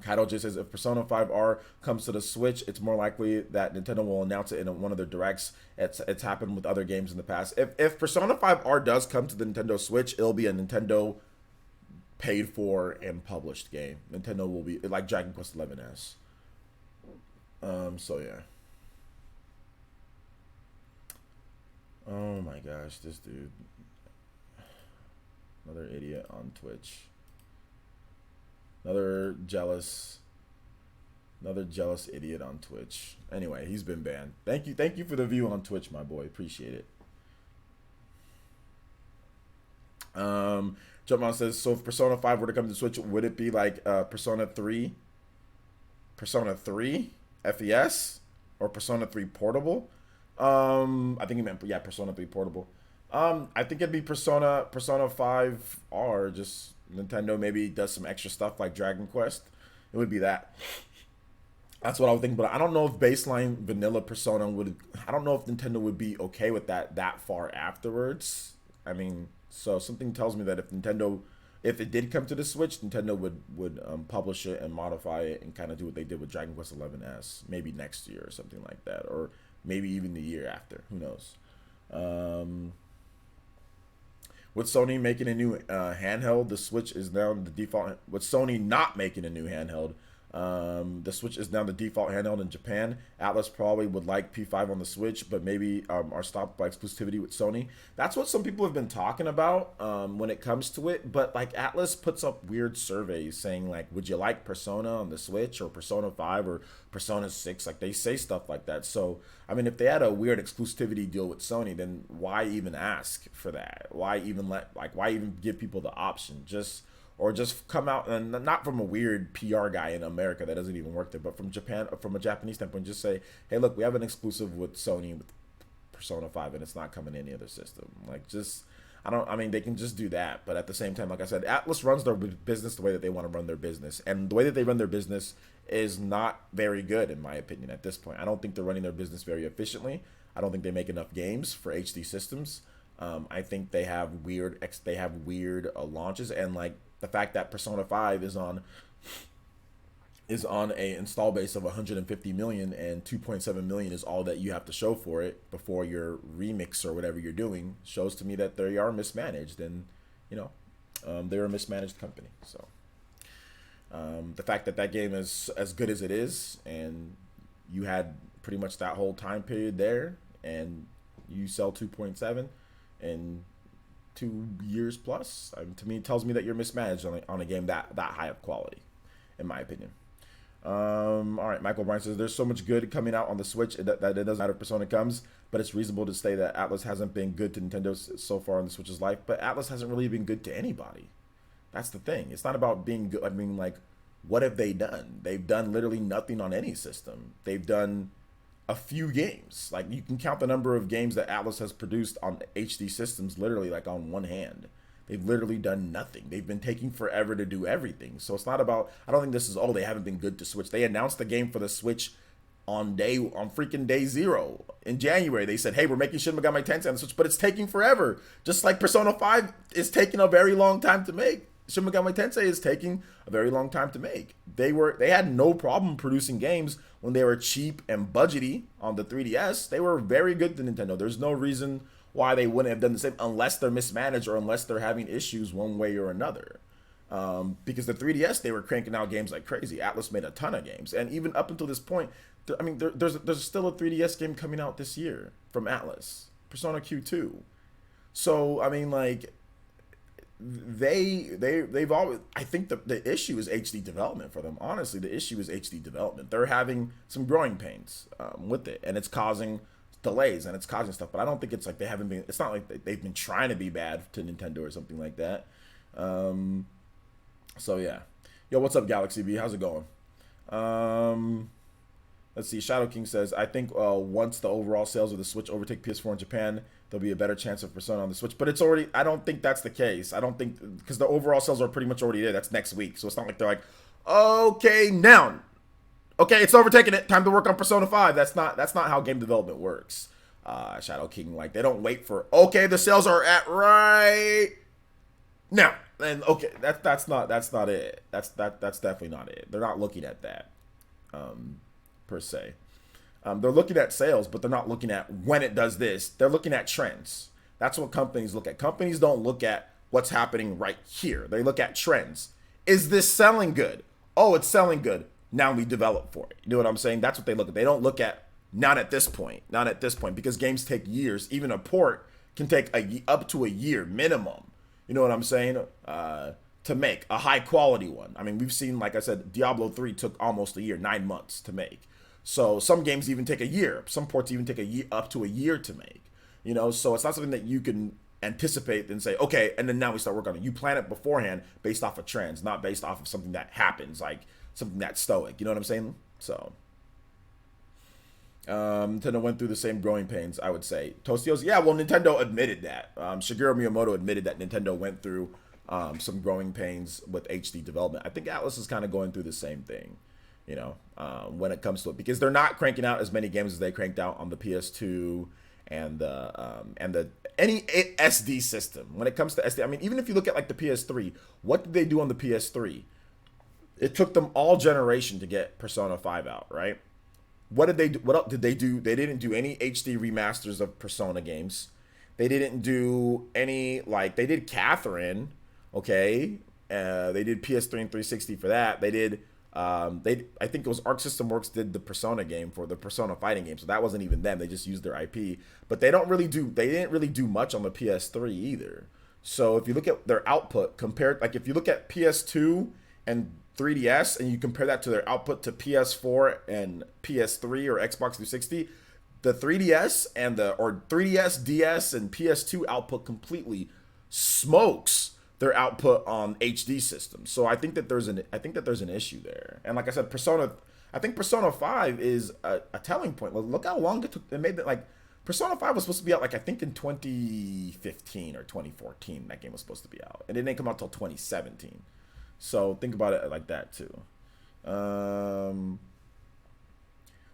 Kaido J says, if Persona 5R comes to the Switch, it's more likely that Nintendo will announce it in one of their directs. It's happened with other games in the past. If Persona 5R does come to the Nintendo Switch, it'll be a Nintendo paid for and published game. Nintendo will be like Dragon Quest XI-S. So yeah. Oh my gosh, this dude. Another idiot on Twitch. Another jealous idiot on Twitch. Anyway, he's been banned. Thank you for the view on Twitch, my boy. Appreciate it. Jumpman says, so if Persona 5 were to come to Switch, would it be like Persona 3 FES or Persona 3 Portable? I think he meant Persona 3 Portable. I think it'd be Persona 5R. Just Nintendo maybe does some extra stuff like Dragon Quest. It would be that. That's what I would think. But I don't know if baseline vanilla Persona would. I don't know if Nintendo would be okay with that far afterwards. I mean, so something tells me that if it did come to the Switch, Nintendo would publish it and modify it and kind of do what they did with Dragon Quest XI-S, maybe next year or something like that, or maybe even the year after. Who knows? With Sony making a new handheld, the Switch is now the default. With Sony not making a new handheld, the Switch is now the default handheld in Japan. Atlas probably would like P5 on the Switch, but maybe are stopped by exclusivity with Sony. That's what some people have been talking about when it comes to it. But like Atlas puts up weird surveys saying like, would you like Persona on the Switch or Persona 5 or Persona 6? Like they say stuff like that. So I mean, if they had a weird exclusivity deal with Sony, then why even ask for that? Why even give people the option? Just come out, and not from a weird PR guy in America that doesn't even work there, but from Japan, from a Japanese standpoint, just say, hey, look, we have an exclusive with Sony with Persona 5 and it's not coming to any other system. Like, they can just do that. But at the same time, like I said, Atlas runs their business the way that they want to run their business. And the way that they run their business is not very good, in my opinion, at this point. I don't think they're running their business very efficiently. I don't think they make enough games for HD systems. I think they have weird launches, and like the fact that Persona 5 is on a install base of 150 million and 2.7 million is all that you have to show for it before your remix or whatever you're doing, shows to me that they are mismanaged, and they're a mismanaged company. So the fact that game is as good as it is, and you had pretty much that whole time period there, and you sell 2.7 in 2 years plus, to me, it tells me that you're mismanaged on a game that high of quality, in my opinion. All right, Michael Bryan says there's so much good coming out on the Switch that it doesn't matter if Persona comes, but it's reasonable to say that Atlas hasn't been good to Nintendo so far in the Switch's life. But Atlas hasn't really been good to anybody. That's the thing. It's not about being good. I mean, like, what have they done? They've done literally nothing on any system. They've done a few games. Like, you can count the number of games that Atlas has produced on HD systems literally like on one hand. They've literally done nothing. They've been taking forever to do everything. So it's not about, I don't think this is, oh, they haven't been good to Switch. They announced the game for the Switch on freaking day 0 in January. They said, hey, we're making Shin Megami Tensei on the Switch, but it's taking forever. Just like Persona 5 is taking a very long time to make. Shin Megami Tensei is taking a very long time to make. They had no problem producing games when they were cheap and budgety on the 3DS. They were very good to Nintendo. There's no reason why they wouldn't have done the same unless they're mismanaged or unless they're having issues one way or another. Because the 3DS, they were cranking out games like crazy. Atlas made a ton of games. And even up until this point, I mean, there's still a 3DS game coming out this year from Atlas, Persona Q2. So, I mean, like, they've always, I think the issue is HD development for them. Honestly, the issue is HD development. They're having some growing pains with it, and it's causing delays and it's causing stuff. But I don't think it's like they haven't been, it's not like they've been trying to be bad to Nintendo or something like that. So yeah. Yo, what's up, Galaxy B? How's it going? Let's see. Shadow King says, I think once the overall sales of the Switch overtake PS4 in Japan, there'll be a better chance of Persona on the Switch. But it's already, I don't think that's the case. I don't think, because the overall sales are pretty much already there. That's next week. So it's not like they're like, okay, now, okay, it's overtaking it. Time to work on Persona 5. That's not how game development works. Shadow King, like, they don't wait for, okay, the sales are at right now. And okay, that's not it. That's definitely not it. They're not looking at that. Per se. They're looking at sales, but they're not looking at when it does this. They're looking at trends. That's what companies look at. Companies don't look at what's happening right here. They look at trends. Is this selling good? Oh, it's selling good. Now we develop for it. You know what I'm saying? That's what they look at. They don't look at not at this point, because games take years. Even a port can take up to a year minimum. You know what I'm saying? To make a high quality one. I mean, we've seen, like I said, Diablo 3 took almost a year, 9 months to make. So some games even take a year. Some ports even take up to a year to make. You know, so it's not something that you can anticipate and say, okay, and then now we start working on it. You plan it beforehand based off of trends, not based off of something that happens, like something that's stoic. You know what I'm saying? So Nintendo went through the same growing pains, I would say. Tostios, yeah, well, Nintendo admitted that. Shigeru Miyamoto admitted that Nintendo went through some growing pains with HD development. I think Atlas is kind of going through the same thing, you know, when it comes to it, because they're not cranking out as many games as they cranked out on the PS2 and any SD system. When it comes to SD, I mean, even if you look at like the PS3, what did they do on the PS3? It took them all generation to get Persona 5 out, right? What did they do? What else did they do? They didn't do any HD remasters of Persona games. They didn't do any, like, they did Catherine, okay? They did PS3 and 360 for that. They did, I think it was Arc System Works did the Persona game for the Persona fighting game, so that wasn't even them. They just used their IP. But they didn't really do much on the PS3 either. So if you look at their output compared, like if you look at PS2 and 3DS and you compare that to their output to PS4 and PS3 or Xbox 360, the 3DS and 3DS, DS, and PS2 output completely smokes their output on HD systems. So I think that there's an issue there. And like I said, I think Persona 5 is a telling point. Look how long it took. They made it, like, Persona 5 was supposed to be out, like, I think in 2015 or 2014 that game was supposed to be out. And it didn't come out till 2017. So think about it like that too.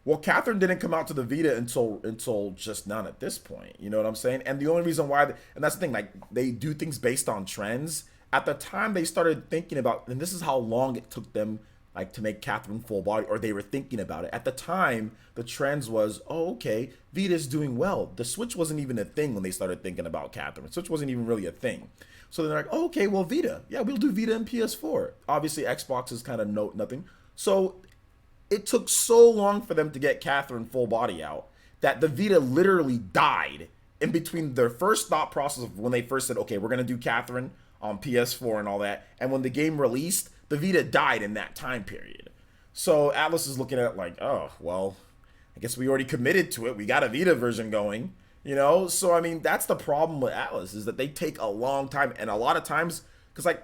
Well, Catherine didn't come out to the Vita until just now at this point. You know what I'm saying? And the only reason why, and that's the thing, like, they do things based on trends. At the time they started thinking about, and this is how long it took them, like, to make Catherine full body, or they were thinking about it. At the time, the trends was, oh, okay, Vita's doing well. The Switch wasn't even a thing when they started thinking about Catherine. Switch wasn't even really a thing. So they're like, oh, okay, well, Vita. Yeah, we'll do Vita and PS4. Obviously, Xbox is kind of nothing. So it took so long for them to get Catherine full body out that the Vita literally died in between their first thought process of when they first said, okay, we're going to do Catherine on PS4 and all that. And when the game released, the Vita died in that time period. So Atlas is looking at it like, oh, well, I guess we already committed to it. We got a Vita version going, you know? So, I mean, that's the problem with Atlas is that they take a long time. And a lot of times, because like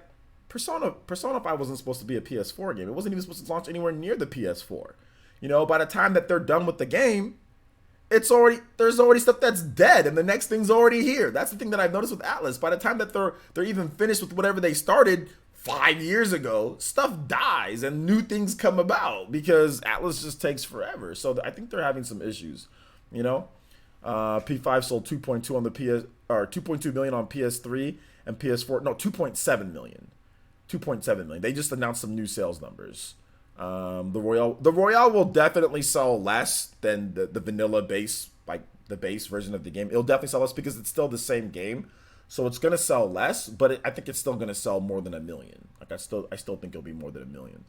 Persona 5 wasn't supposed to be a PS4 game. It wasn't even supposed to launch anywhere near the PS4. You know, by the time that they're done with the game, there's already stuff that's dead and the next thing's already here. That's the thing that I've noticed with Atlas. By the time that they're even finished with whatever they started 5 years ago, stuff dies and new things come about because Atlas just takes forever. So I think they're having some issues, you know. P5 sold 2.2 on the PS or 2.2 million on PS3 and PS4. No, 2.7 million. 2.7 million. They just announced some new sales numbers. The Royale will definitely sell less than the vanilla base, like the base version of the game. It'll definitely sell less because it's still the same game, so it's gonna sell less. But I think it's still gonna sell more than 1 million. Like I still think it'll be more than 1 million.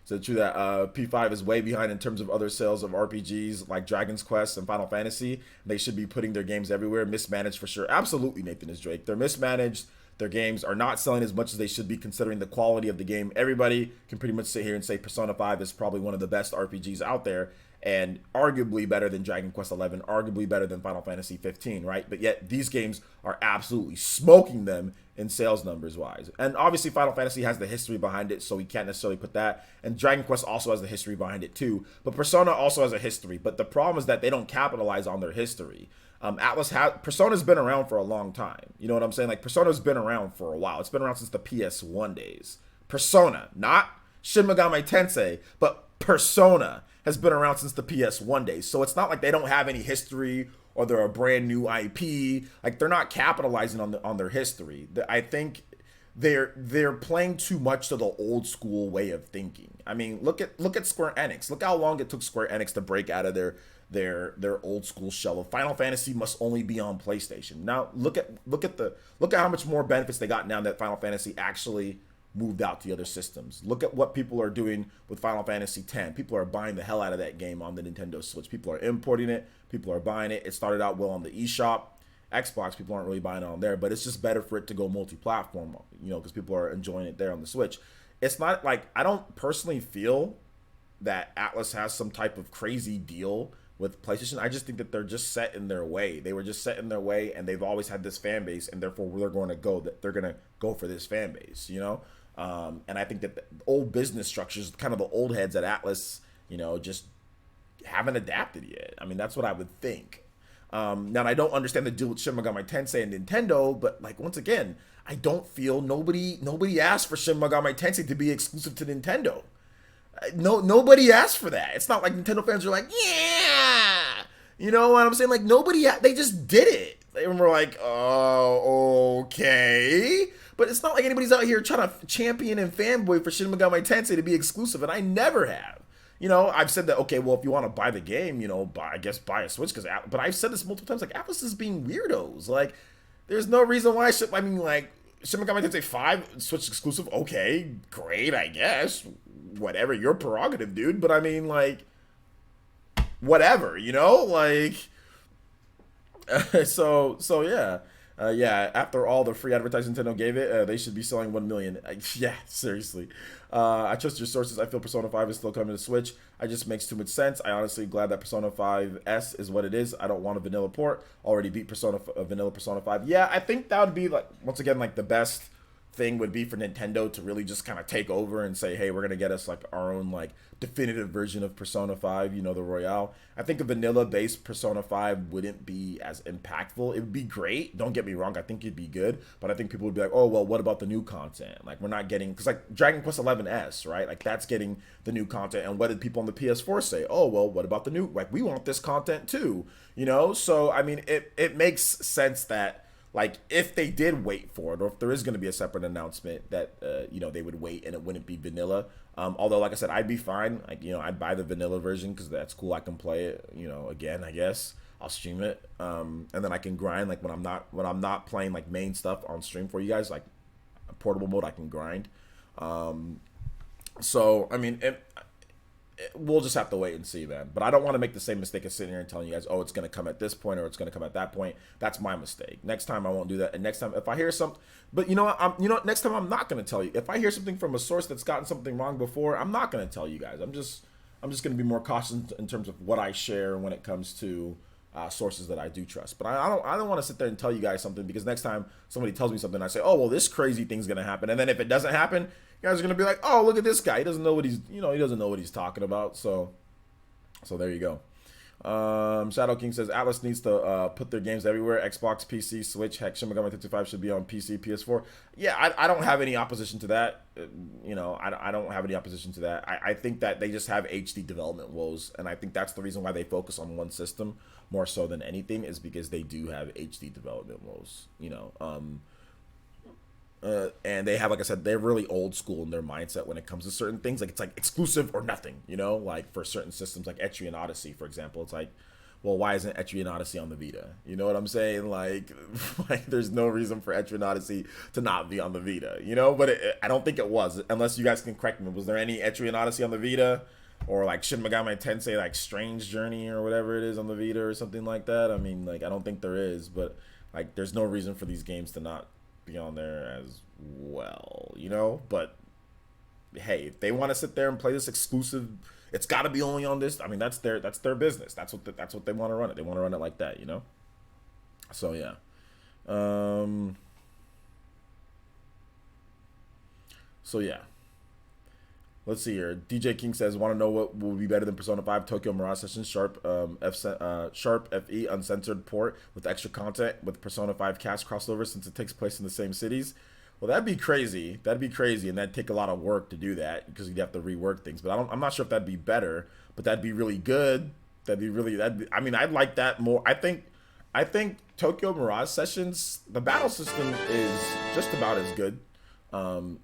So it's true that P5 is way behind in terms of other sales of RPGs like Dragon's Quest and Final Fantasy. They should be putting their games everywhere. Mismanaged for sure. Absolutely, Nathan is Drake. They're mismanaged. Their games are not selling as much as they should be considering the quality of the game. Everybody can pretty much sit here and say Persona 5 is probably one of the best RPGs out there and arguably better than Dragon Quest 11, arguably better than Final Fantasy 15, right? But yet these games are absolutely smoking them in sales numbers wise. And obviously Final Fantasy has the history behind it, so we can't necessarily put that. And Dragon Quest also has the history behind it too. But Persona also has a history. But the problem is that they don't capitalize on their history. Persona's been around for a long time. You know what I'm saying? Like Persona's been around for a while. It's been around since the PS1 days. Persona, not Shin Megami Tensei, but Persona has been around since the PS1 days. So it's not like they don't have any history or they're a brand new IP. Like they're not capitalizing on their history. I think they're playing too much to the old school way of thinking. I mean, look at Square Enix. Look how long it took Square Enix to break out of their old school shell of Final Fantasy must only be on PlayStation. Now look at how much more benefits they got now that Final Fantasy actually moved out to the other systems. Look at what people are doing with Final Fantasy X. People are buying the hell out of that game on the Nintendo Switch. People are importing it. People are buying it. It started out well on the eShop. Xbox, people aren't really buying it on there, but it's just better for it to go multi-platform, you know, because people are enjoying it there on the Switch. It's not like, I don't personally feel that Atlas has some type of crazy deal with PlayStation. I just think that they're just set in their way. They were just set in their way, and they've always had this fan base, and therefore they're going to go for this fan base, you know. And I think that the old business structures, kind of the old heads at Atlas, you know, just haven't adapted yet. I mean, that's what I would think. Now, I don't understand the deal with Shin Megami Tensei and Nintendo, but like once again, I don't feel nobody asked for Shin Megami Tensei to be exclusive to Nintendo. Nobody asked for that. It's not like Nintendo fans are like, yeah, you know what I'm saying? Like they just did it. And we're like, oh, okay. But it's not like anybody's out here trying to champion and fanboy for Shin Megami Tensei to be exclusive, and I never have. You know, I've said that, okay, well, if you want to buy the game, you know, buy a Switch, but I've said this multiple times, like, Atlas is being weirdos. Like, there's no reason why Shin Megami Tensei 5 Switch exclusive, okay, great, I guess. Whatever, your prerogative, dude. But I mean, like, whatever, you know? Like, so yeah. Yeah, after all the free advertising Nintendo gave it, they should be selling 1 million. Yeah, seriously. I trust your sources. I feel Persona 5 is still coming to Switch. It just makes too much sense. I honestly glad that Persona 5S is what it is. I don't want a vanilla port. Already beat vanilla Persona 5. Yeah, I think that would be, like, once again, like, the best thing would be for Nintendo to really just kind of take over and say, hey, we're going to get us like our own like definitive version of Persona 5, you know, the Royale. I think a vanilla based Persona 5 wouldn't be as impactful. It would be great. Don't get me wrong. I think it'd be good, but I think people would be like, oh, well, what about the new content? Like we're not getting, because like Dragon Quest 11S, right? Like that's getting the new content. And what did people on the PS4 say? Oh, well, what about the new, like we want this content too, you know? So, I mean, it makes sense that like if they did wait for it, or if there is going to be a separate announcement that you know, they would wait and it wouldn't be vanilla. Although, like I said, I'd be fine. Like, you know, I'd buy the vanilla version because that's cool. I can play it, you know, again. I guess I'll stream it, and then I can grind. Like when I'm not playing like main stuff on stream for you guys, like portable mode, I can grind. So I mean, we'll just have to wait and see, man. But I don't want to make the same mistake of sitting here and telling you guys, oh, it's going to come at this point or it's going to come at that point. That's my mistake. Next time I won't do that. And next time if I hear something, but you know what, next time I'm not going to tell you. If I hear something from a source that's gotten something wrong before, I'm not going to tell you guys. I'm just going to be more cautious in terms of what I share when it comes to sources that I do trust. But I don't want to sit there and tell you guys something, because next time somebody tells me something, I say, oh, well, this crazy thing's going to happen. And then if it doesn't happen, you guys are going to be like, oh, look at this guy. He doesn't know what he doesn't know what he's talking about. So there you go. Shadow King says Atlas needs to put their games everywhere. Xbox, PC, Switch. Heck, Shin Megami 55 should be on PC, PS4. Yeah, I don't have any opposition to that. I don't have any opposition to that. I think that they just have HD development woes, and I think that's the reason why they focus on one system more so than anything, is because they do have HD development woes. And they have, like I said, they're really old school in their mindset when it comes to certain things. Like, it's like exclusive or nothing, like for certain systems, like Etri and Odyssey, for example. It's like, well, why isn't Etri and Odyssey on the Vita? You know what I'm saying? Like there's no reason for Etri and Odyssey to not be on the Vita, But I don't think it was, unless you guys can correct me. Was there any Etri and Odyssey on the Vita? Or like Shin Megami Tensei, like Strange Journey or whatever it is on the Vita or something like that? I mean, like, I don't think there is, but like, there's no reason for these games to not be on there as well, But hey, if they want to sit there and play this exclusive, it's got to be only on this. I mean, that's their business. That's what they want to run it. They want to run it like that, So yeah. So yeah. Let's see here. DJ King says, want to know what will be better than Persona 5 Tokyo Mirage Sessions Sharp FE uncensored port with extra content with Persona 5 cast crossover, since it takes place in the same cities? Well, that'd be crazy. And that'd take a lot of work to do that, because you'd have to rework things. But I'm not sure if that'd be better, but that'd be really good. I mean, I'd like that more. I think Tokyo Mirage Sessions, the battle system is just about as good.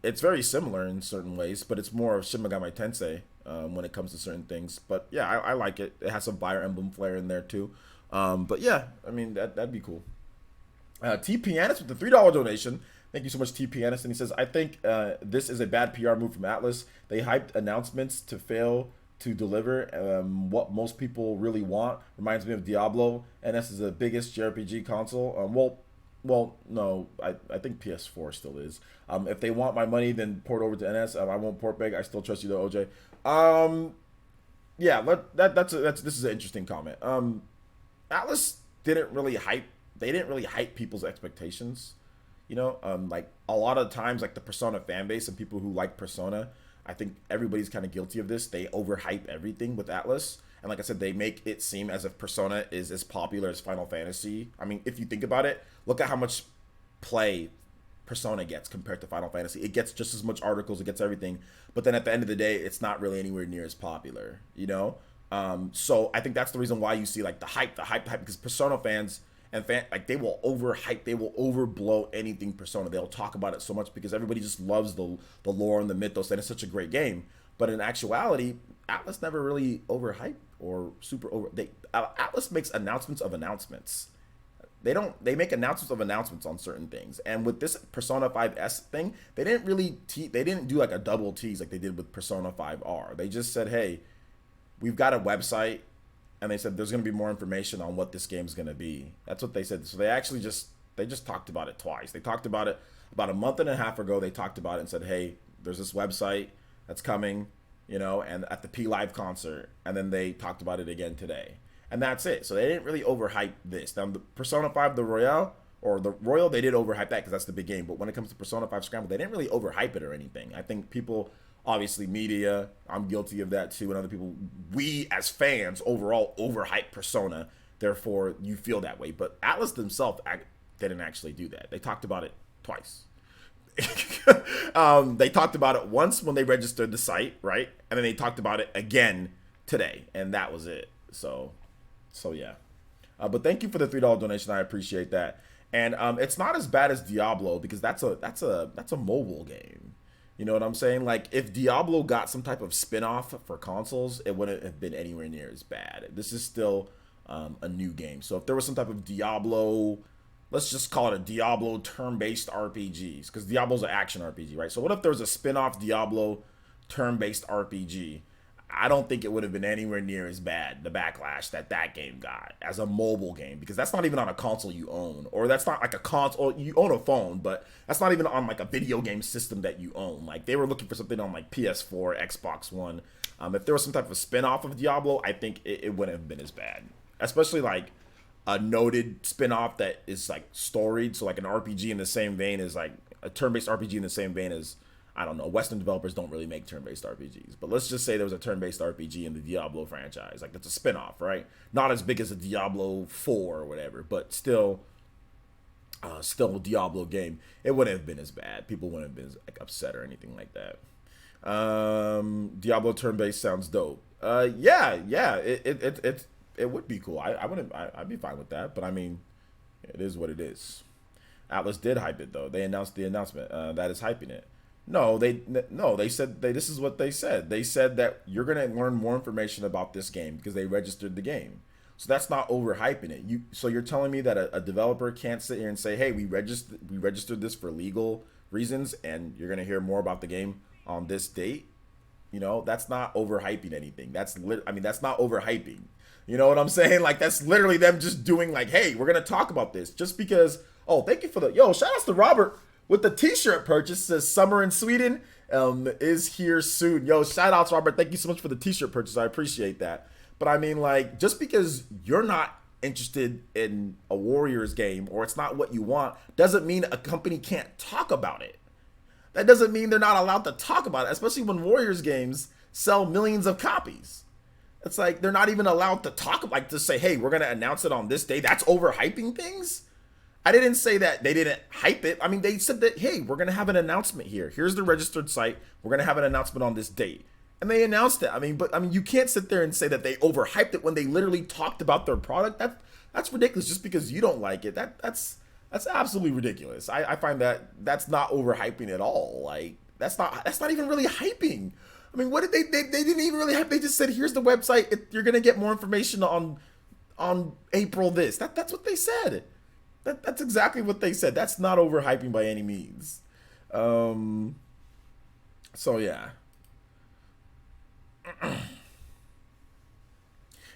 It's very similar in certain ways, but it's more of Shin Megami Tensei when it comes to certain things. But yeah, I like it. It has some Fire Emblem flair in there too. But yeah, I mean, that'd be cool. T Pianist with the $3 donation. Thank you so much, T Pianist. And he says, I think this is a bad PR move from Atlas. They hyped announcements to fail to deliver what most people really want. Reminds me of Diablo. NS is the biggest JRPG console. Well, no, I think PS4 still is. If they want my money, then port over to NS. I won't port back. I still trust you though, OJ. Yeah, this is an interesting comment. Atlas didn't really hype. They didn't really hype people's expectations. Like a lot of times, like the Persona fan base and people who like Persona, I think everybody's kind of guilty of this. They overhype everything with Atlas. And like I said, they make it seem as if Persona is as popular as Final Fantasy. I mean, if you think about it, look at how much play Persona gets compared to Final Fantasy. It gets just as much articles, it gets everything. But then at the end of the day, it's not really anywhere near as popular, So I think that's the reason why you see like the hype, because Persona fans and they will overhype, they will overblow anything Persona. They'll talk about it so much because everybody just loves the lore and the mythos, and it's such a great game. But in actuality, Atlas never really overhyped or super over. Atlas makes announcements of announcements. They make announcements of announcements on certain things. And with this Persona 5S thing, they didn't do like a double tease like they did with Persona 5R. They just said, hey, we've got a website, and they said there's going to be more information on what this game's going to be. That's what they said. So they just talked about it twice. They talked about it about a month and a half ago. They talked about it and said, hey, there's this website that's coming, and at the P Live concert. And then they talked about it again today. And that's it. So they didn't really overhype this. Now, the Persona 5, the Royale, they did overhype that because that's the big game. But when it comes to Persona 5 Scramble, they didn't really overhype it or anything. I think people, obviously media, I'm guilty of that too, and other people, we as fans overall overhype Persona. Therefore, you feel that way. But Atlas themselves didn't actually do that. They talked about it twice. They talked about it once when they registered the site, right? And then they talked about it again today, and that was it. So yeah. But thank you for the $3 donation. I appreciate that. And it's not as bad as Diablo, because that's a mobile game. You know what I'm saying? Like, if Diablo got some type of spin-off for consoles, it wouldn't have been anywhere near as bad. This is still a new game. So if there was some type of Diablo, let's just call it a Diablo turn-based RPGs, because Diablo's an action RPG, right? So what if there was a spin-off Diablo turn-based RPG? I don't think it would have been anywhere near as bad, the backlash that that game got as a mobile game, because that's not even on a console you own, or that's not like a console, you own a phone, but that's not even on like a video game system that you own. Like they were looking for something on like PS4, Xbox One. If there was some type of spin-off of Diablo, I think it wouldn't have been as bad, especially like a noted spin-off that is like storied, so like an RPG in the same vein as like a turn-based RPG in the same vein as, I don't know, Western developers don't really make turn-based RPGs, but let's just say there was a turn-based RPG in the Diablo franchise. Like, it's a spin-off, right? Not as big as a Diablo 4 or whatever, but still a Diablo game. It wouldn't have been as bad. People wouldn't have been like upset or anything like that. Diablo turn-based sounds dope. It would be cool. I'd be fine with that, but I mean, it is what it is. Atlas did hype it though. They announced the announcement that is hyping it. They said this is what they said. They said that you're gonna learn more information about this game because they registered the game. So that's not overhyping it. So you're telling me that a developer can't sit here and say, "Hey, we registered this for legal reasons, and you're gonna hear more about the game on this date." You know, that's not overhyping anything. That's not overhyping. You know what I'm saying? Like, that's literally them just doing like, "Hey, we're gonna talk about this," just because. Oh, thank you for the shout outs to Robert with the t-shirt purchase. Says summer in Sweden is here soon. Yo, shout outs, Robert. Thank you so much for the t-shirt purchase. I appreciate that. But I mean, like, just because you're not interested in a Warriors game or it's not what you want doesn't mean a company can't talk about it. That doesn't mean they're not allowed to talk about it, especially when Warriors games sell millions of copies. It's like they're not even allowed to talk, like to say, "Hey, we're going to announce it on this day." That's overhyping things. I didn't say that they didn't hype it. I mean, they said that, "Hey, we're going to have an announcement here. Here's the registered site. We're going to have an announcement on this date." And they announced it. I mean, you can't sit there and say that they overhyped it when they literally talked about their product. That's ridiculous just because you don't like it. That's absolutely ridiculous. I find that's not overhyping at all. Like, that's not even really hyping. I mean, what did they didn't even really hype. They just said, "Here's the website. You're going to get more information on April this." That's what they said. That's exactly what they said. That's not overhyping by any means. So yeah.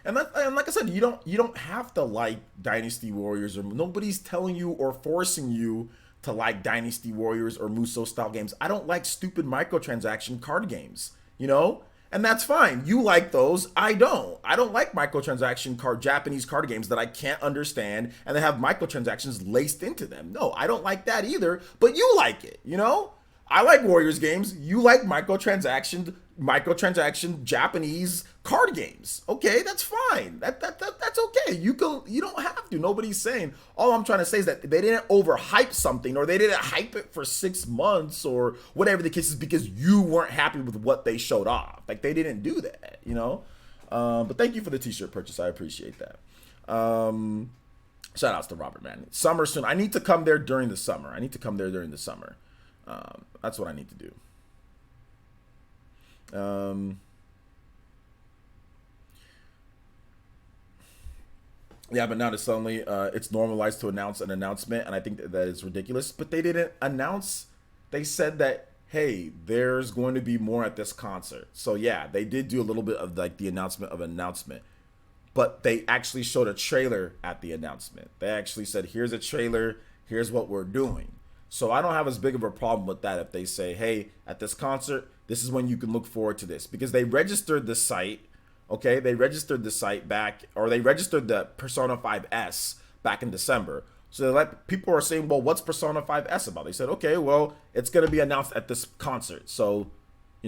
And like I said, you don't have to like Dynasty Warriors, or nobody's telling you or forcing you to like Dynasty Warriors or Muso style games. I don't like stupid microtransaction card games, you know? And that's fine. You like those. I don't. I don't like microtransaction Japanese card games that I can't understand and they have microtransactions laced into them. No, I don't like that either, but you like it, you know? I like Warriors games. You like microtransaction Japanese card games. Okay, that's fine. That's okay. You don't have to. Nobody's saying. All I'm trying to say is that they didn't overhype something, or they didn't hype it for 6 months or whatever the case is because you weren't happy with what they showed off. Like, they didn't do that, you know? But thank you for the t-shirt purchase. I appreciate that. Shout outs to Robert, man. Summer soon. I need to come there during the summer. That's what I need to do. Yeah, but now suddenly it's normalized to announce an announcement, and I think that is ridiculous. But they didn't announce. They said that, "Hey, there's going to be more at this concert." So yeah, they did do a little bit of like the announcement of announcement, but they actually showed a trailer at the announcement. They actually said, "Here's a trailer. Here's what we're doing." So I don't have as big of a problem with that if they say, "Hey, at this concert, this is when you can look forward to this," because they registered the site. Okay, they registered the site back, or they registered the Persona 5S back in December. So like, people are saying, "Well, what's Persona 5S about?" They said, "Okay, well, it's going to be announced at this concert. So,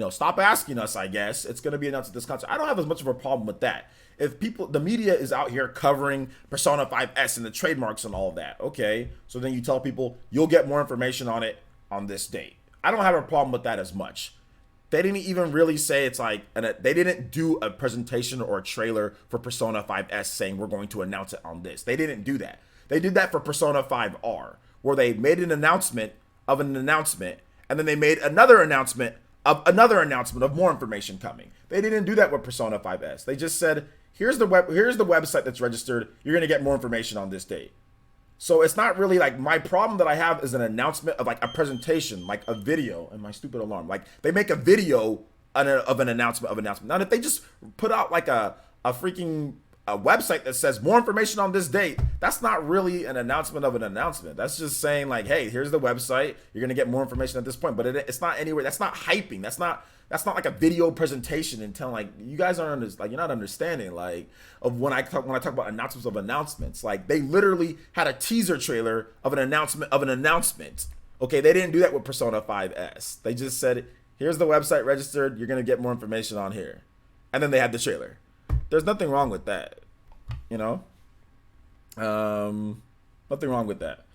stop asking us, I guess. It's going to be announced at this concert." I don't have as much of a problem with that. If the media is out here covering Persona 5S and the trademarks and all of that, okay, so then you tell people you'll get more information on it on this date. I don't have a problem with that as much. They didn't even really say it's like, they didn't do a presentation or a trailer for Persona 5S saying we're going to announce it on this. They didn't do that. They did that for Persona 5R, where they made an announcement of an announcement, and then they made another announcement of more information coming. They didn't do that with Persona 5S. They just said, here's the website that's registered. You're going to get more information on this date. So it's not really like, my problem that I have is an announcement of like a presentation, like a video, and my stupid alarm. Like, they make a video of an announcement. Now, if they just put out like a freaking a website that says more information on this date, that's not really an announcement of an announcement. That's just saying like, hey, here's the website. You're gonna get more information at this point, but it's not anywhere. That's not hyping. That's not like a video presentation and telling like you guys aren't like you're not understanding like of when I talk about announcements of announcements. Like they literally had a teaser trailer of an announcement. Okay, they didn't do that with Persona 5S. They just said, here's the website registered. You're gonna get more information on here, and then they had the trailer. There's nothing wrong with that, you know. Nothing wrong with that.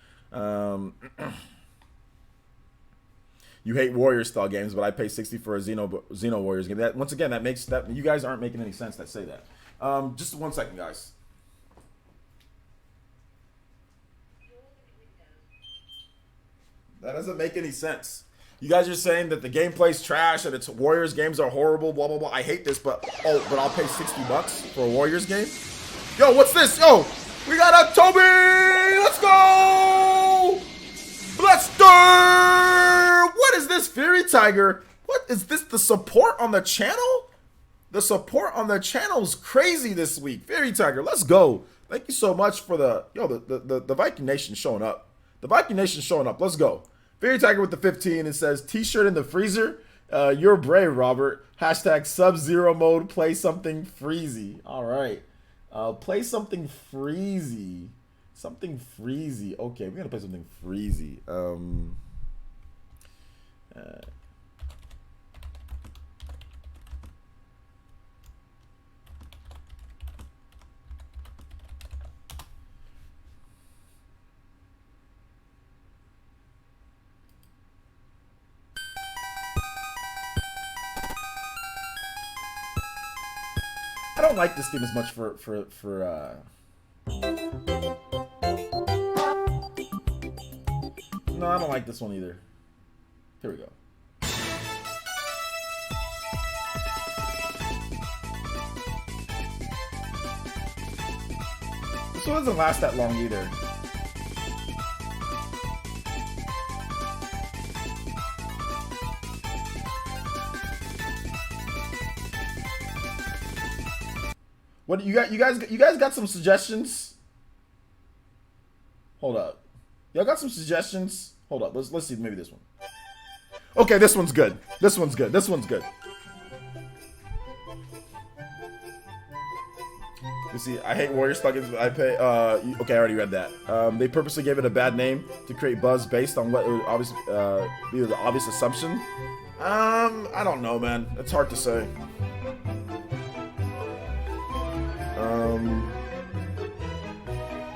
You hate Warrior style games, but I pay $60 for a Xeno Warriors game. That once again, that makes that you guys aren't making any sense that say that. Just 1 second, guys. That doesn't make any sense. You guys are saying that the gameplay's trash and it's Warriors games are horrible, blah blah blah. I hate this, but I'll pay $60 for a Warriors game. Yo, what's this? Yo, we got a Toby. Let's go. Blaster. What is this, Fury Tiger? What is this? The support on the channel? The support on the channel is crazy this week. Fury Tiger, let's go. Thank you so much for the Viking Nation showing up. The Viking Nation showing up. Let's go. Fury Tiger with the 15. It says t-shirt in the freezer. You're brave, Robert. Hashtag Sub-Zero mode. Play something freezy. All right. Play something freezy. Something freezy. Okay, we're gonna play something freezy. I don't like this theme as much for No, I don't like this one either. Here we go. This one doesn't last that long either. What you got? You guys got some suggestions? Hold up. Y'all got some suggestions? Hold up. Let's see. Maybe this one. Okay, this one's good. This one's good. This one's good. You see, I hate Warrior Stuggins. I pay. Okay, I already read that. They purposely gave it a bad name to create buzz based on what would obviously be the obvious assumption. I don't know, man. It's hard to say.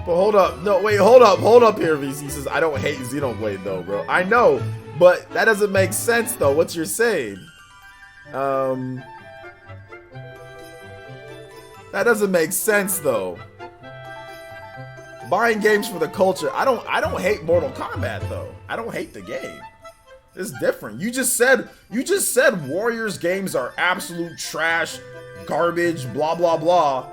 But hold up. No, wait, hold up here, VC says, I don't hate Xenoblade though, bro. I know, but that doesn't make sense though, what you're saying. That doesn't make sense though. Buying games for the culture. I don't hate Mortal Kombat though. I don't hate the game. It's different. You just said Warriors games are absolute trash, garbage, blah blah blah.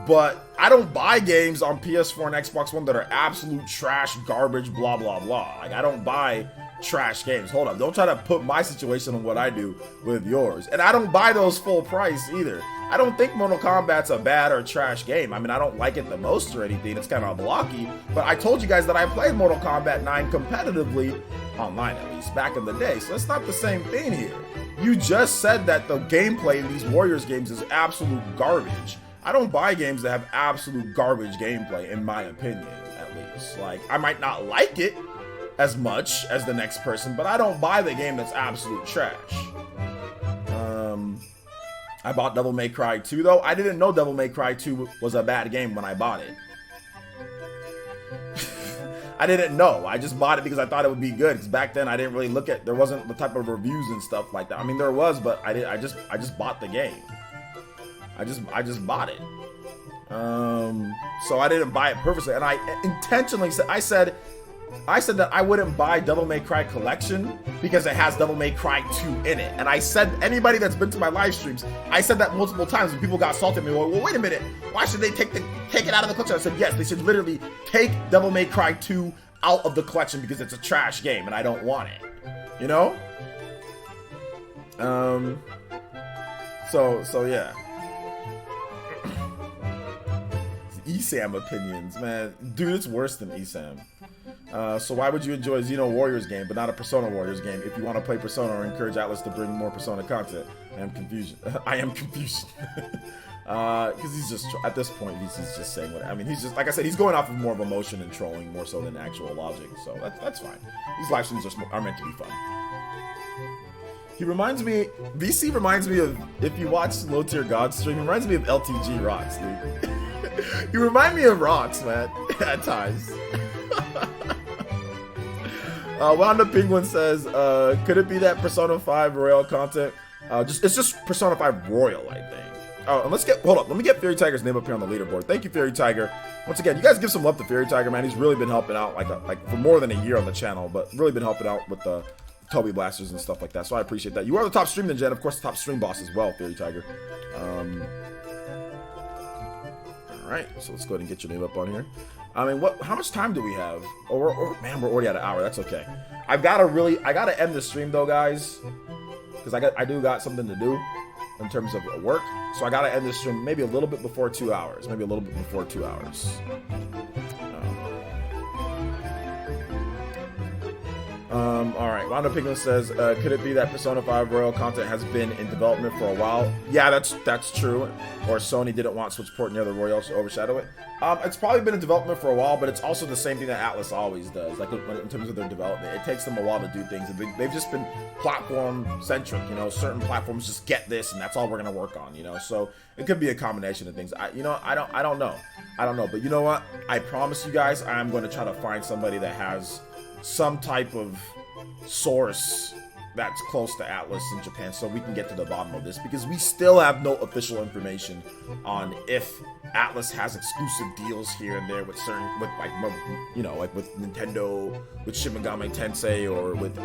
But I don't buy games on PS4 and Xbox One that are absolute trash, garbage, blah, blah, blah. Like, I don't buy trash games. Hold up. Don't try to put my situation on what I do with yours. And I don't buy those full price either. I don't think Mortal Kombat's a bad or trash game. I mean, I don't like it the most or anything. It's kind of blocky. But I told you guys that I played Mortal Kombat 9 competitively, online at least, back in the day. So it's not the same thing here. You just said that the gameplay in these Warriors games is absolute garbage. I don't buy games that have absolute garbage gameplay, in my opinion, at least. Like, I might not like it as much as the next person, but I don't buy the game that's absolute trash. I bought Devil May Cry 2, though. I didn't know Devil May Cry 2 was a bad game when I bought it. I didn't know. I just bought it because I thought it would be good. Because back then, I didn't really look at, there wasn't the type of reviews and stuff like that. I mean, there was, but I just bought the game. I just bought it. So I didn't buy it purposely, and I intentionally said I said that I wouldn't buy Devil May Cry Collection because it has Devil May Cry 2 in it. And I said, anybody that's been to my live streams, I said that multiple times, and people got salted at me. Well, wait a minute, why should they take it out of the collection? I said yes, they should literally take Devil May Cry 2 out of the collection because it's a trash game and I don't want it. You know? So yeah. ESAM opinions, man. Dude, it's worse than ESAM. So why would you enjoy a Xeno Warriors game, but not a Persona Warriors game if you want to play Persona or encourage Atlas to bring more Persona content? I am confused. I am confused. Because he's just, at this point, he's just saying what, I mean, he's just, like I said, he's going off of more of emotion and trolling more so than actual logic, so that's fine. These live streams are meant to be fun. He reminds me, VC reminds me of, if you watch Low Tier God stream, he reminds me of LTG Rocks, dude. You remind me of Rocks, man, at times. Wanda Penguin says, could it be that Persona 5 Royal content? It's just Persona 5 Royal, I think. Oh, and let me get Fairy Tiger's name up here on the leaderboard. Thank you, Fairy Tiger. Once again, you guys give some love to Fairy Tiger, man. He's really been helping out like for more than a year on the channel, but really been helping out with the Toby Blasters and stuff like that. So I appreciate that. You are the top stream ninja, and of course the top stream boss as well, Fairy Tiger. All right, so let's go ahead and get your name up on here. I mean, how much time do we have? Man, we're already at an hour. That's okay. I gotta end the stream though, guys, because I do got something to do in terms of work. So I gotta end this stream maybe a little bit before 2 hours. Maybe a little bit before 2 hours. All right. Wanda Piglin says, could it be that Persona 5 Royal content has been in development for a while? Yeah, that's true. Or Sony didn't want Switch port near the Royals to overshadow it. It's probably been in development for a while, but it's also the same thing that Atlas always does. Like in terms of their development, it takes them a while to do things. They've just been platform centric. You know, certain platforms just get this, and that's all we're gonna work on. You know, so it could be a combination of things. I don't know. But you know what? I promise you guys, I'm going to try to find somebody that has some type of source that's close to Atlas in Japan so we can get to the bottom of this, because we still have no official information on if Atlas has exclusive deals here and there with with Nintendo, with Shin Megami Tensei, or with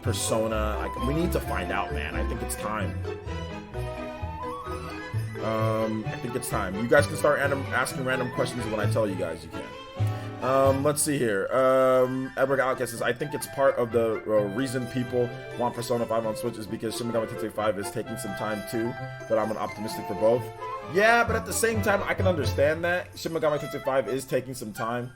Persona. Like, we need to find out, man. I think it's time. You guys can start asking random questions when I tell you guys you can. Let's see here. Edward Alka says, I think it's part of the reason people want Persona 5 on Switch is because Shin Megami Tensei 5 is taking some time too, but I'm optimistic for both. Yeah, but at the same time, I can understand that. Shin Megami Tensei 5 is taking some time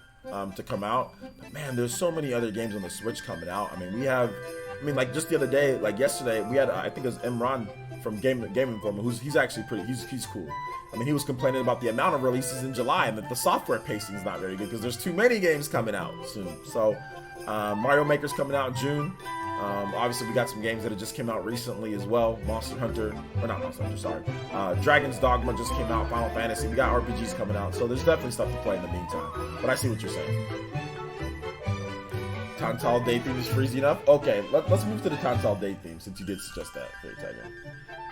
to come out. But man, there's so many other games on the Switch coming out. I mean, like just the other day, like yesterday, we had, I think it was Imran from Game Informer, he's actually he's cool. I mean, he was complaining about the amount of releases in July and that the software pacing is not very good because there's too many games coming out soon. So, Mario Maker's coming out in June. Obviously, we got some games that have just came out recently as well. Dragon's Dogma just came out, Final Fantasy. We got RPGs coming out. So there's definitely stuff to play in the meantime. But I see what you're saying. Tantal Day theme is freezy enough? Okay, let's move to the Tantal Day theme since you did suggest that, Fairy Tiger.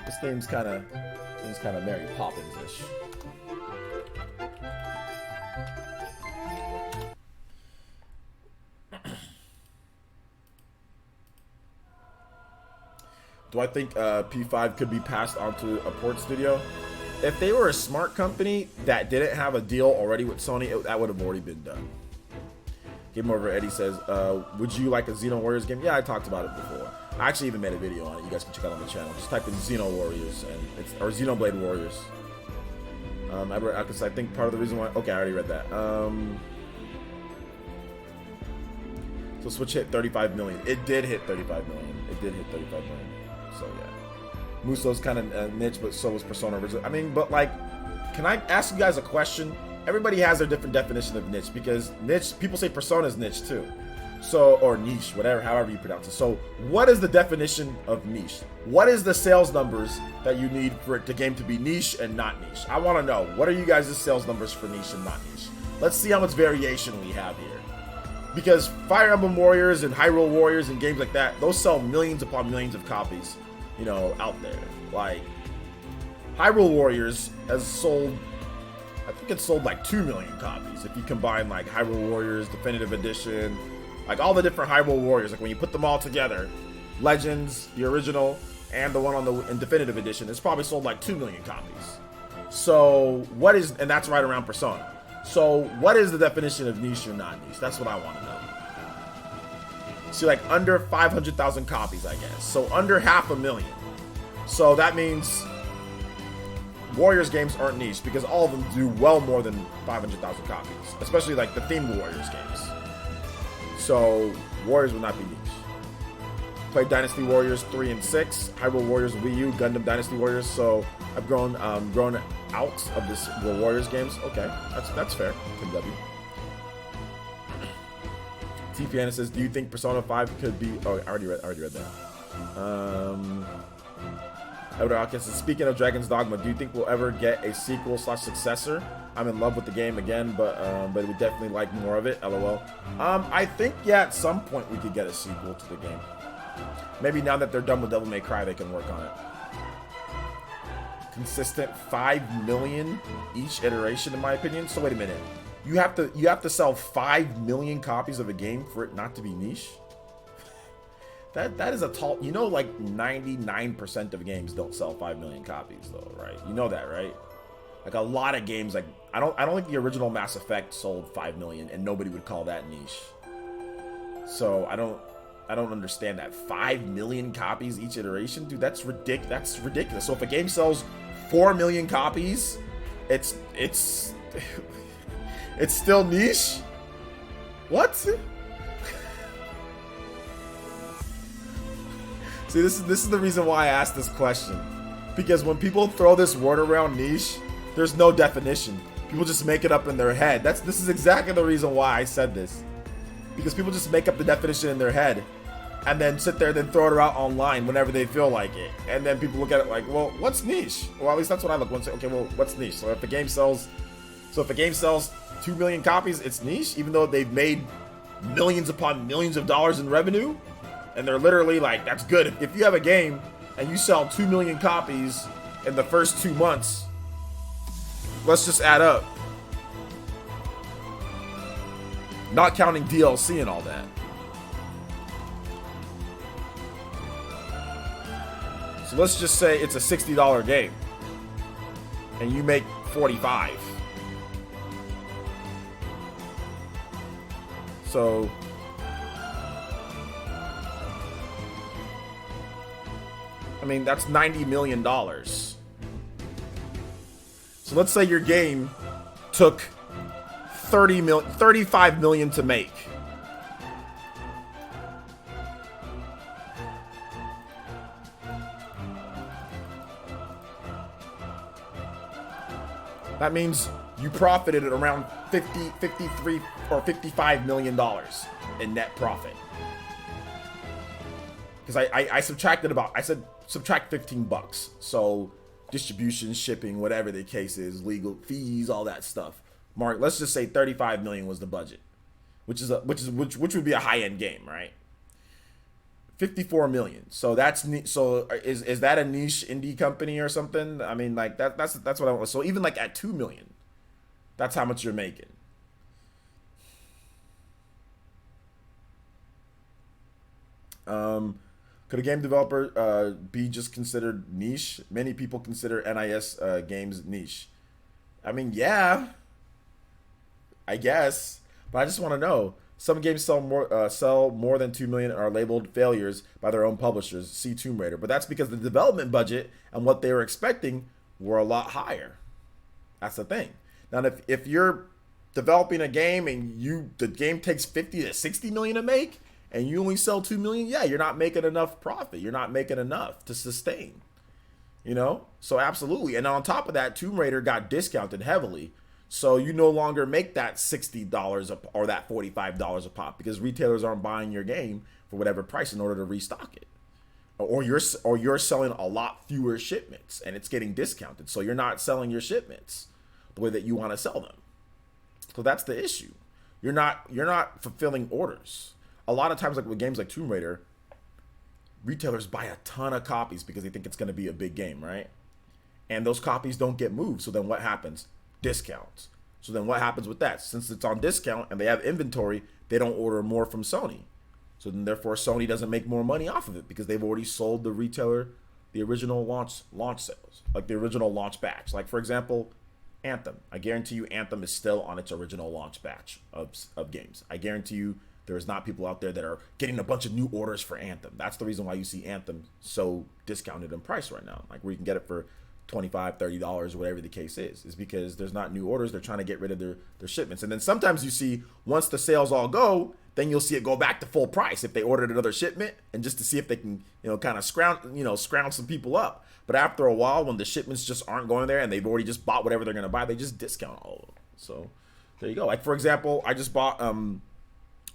This theme's kind of Mary Poppins-ish. Do I think P5 could be passed onto a port studio? If they were a smart company that didn't have a deal already with Sony, that would have already been done. Game Over Eddie says, would you like a Xeno Warriors game? Yeah, I talked about it before. I actually even made a video on it. You guys can check out on the channel. Just type in Xeno Warriors or Xenoblade Warriors. I think part of the reason why. Okay, I already read that. So Switch hit 35 million. It did hit 35 million. So yeah, Muso's kind of niche, but so was Persona originally. I mean, but like, can I ask you guys a question? Everybody has their different definition of niche, because niche, people say Persona's niche too. So, or niche, however you pronounce it. So what is the definition of niche? What is the sales numbers that you need for the game to be niche and not niche? I want to know, what are you guys' sales numbers for niche and not niche? Let's see how much variation we have here. Because Fire Emblem Warriors and Hyrule Warriors and games like that, those sell millions upon millions of copies, out there. Like, Hyrule Warriors has sold, I think it's sold like 2 million copies if you combine like Hyrule Warriors Definitive Edition, like all the different Hyrule Warriors, like when you put them all together, Legends, the original, and the one in Definitive Edition, it's probably sold like 2 million copies. So and that's right around Persona. So what is the definition of niche or not niche? That's what I want to know. See, like under 500,000 copies, I guess. So under 500,000. So that means Warriors games aren't niche because all of them do well more than 500,000 copies, especially like the themed Warriors games. So Warriors would not be niche. Played Dynasty Warriors 3 and 6, Hyrule Warriors Wii U, Gundam Dynasty Warriors. So I've grown out of this Warriors games. Okay, that's fair. Kim W. TPN says, do you think Persona 5 could be? Oh, I already read that. Edward Hawkins says, speaking of Dragon's Dogma, do you think we'll ever get a sequel/successor? I'm in love with the game again, but we definitely like more of it. LOL. I think at some point we could get a sequel to the game. Maybe now that they're done with Devil May Cry, they can work on it. Consistent 5 million each iteration, in my opinion. So wait a minute, you have to sell 5 million copies of a game for it not to be niche. That is a tall. You know, like 99% of games don't sell 5 million copies, though, right? You know that, right? Like a lot of games, like I don't think the original Mass Effect sold 5 million, and nobody would call that niche. So I don't understand that. 5 million copies each iteration, dude. That's ridiculous. So if a game sells 4 million copies, it's it's still niche. What? See, this is the reason why I asked this question, because when people throw this word around niche, there's no definition. People just make it up in their head. This is exactly the reason why I said this, because people just make up the definition in their head and then sit there and then throw it out online whenever they feel like it. And then people look at it like, well, what's niche? Well, at least that's what I look and say, okay, well, what's niche? So if a game sells 2 million copies, it's niche, even though they've made millions upon millions of dollars in revenue. And they're literally like, that's good. If you have a game and you sell 2 million copies in the first 2 months, let's just add up. Not counting DLC and all that. So let's just say it's a $60 game and you make 45. So I mean, that's $90 million. So let's say your game took 35 million to make. That means you profited at around 53 or $55 million in net profit. Because I subtracted subtract $15. So distribution, shipping, whatever the case is, legal fees, all that stuff. Mark, let's just say 35 million was the budget, which would be a high-end game, right? 54 million. So is that a niche indie company or something? I mean, like that's what I want. So even like at 2 million, that's how much you're making. Could a game developer be just considered niche? Many people consider NIS games niche. I mean, yeah, I guess, but I just want to know. Some games sell more than 2 million and are labeled failures by their own publishers. See Tomb Raider, but that's because the development budget and what they were expecting were a lot higher. That's the thing. Now, if you're developing a game and the game takes 50 to 60 million to make, and you only sell 2 million, yeah, you're not making enough profit. You're not making enough to sustain. You know? So absolutely. And on top of that, Tomb Raider got discounted heavily. So you no longer make that $60 or that $45 a pop, because retailers aren't buying your game for whatever price in order to restock it. Or you're selling a lot fewer shipments and it's getting discounted. So you're not selling your shipments the way that you want to sell them. So that's the issue. You're not fulfilling orders. A lot of times, like with games like Tomb Raider, retailers buy a ton of copies because they think it's going to be a big game, right? And those copies don't get moved. So then what happens? Discounts. So then what happens with that? Since it's on discount and they have inventory, they don't order more from Sony. So then therefore Sony doesn't make more money off of it because they've already sold the retailer the original launch sales, like the original launch batch. Like for example, Anthem. I guarantee you Anthem is still on its original launch batch of games. I guarantee you there's not people out there that are getting a bunch of new orders for Anthem. That's the reason why you see Anthem so discounted in price right now. Like where you can get it for $25, $30, whatever the case is because there's not new orders. They're trying to get rid of their shipments. And then sometimes you see once the sales all go, then you'll see it go back to full price if they ordered another shipment and just to see if they can, kind of scrounge some people up. But after a while, when the shipments just aren't going there and they've already just bought whatever they're going to buy, they just discount all of them. So there you go. Like, for example, I just bought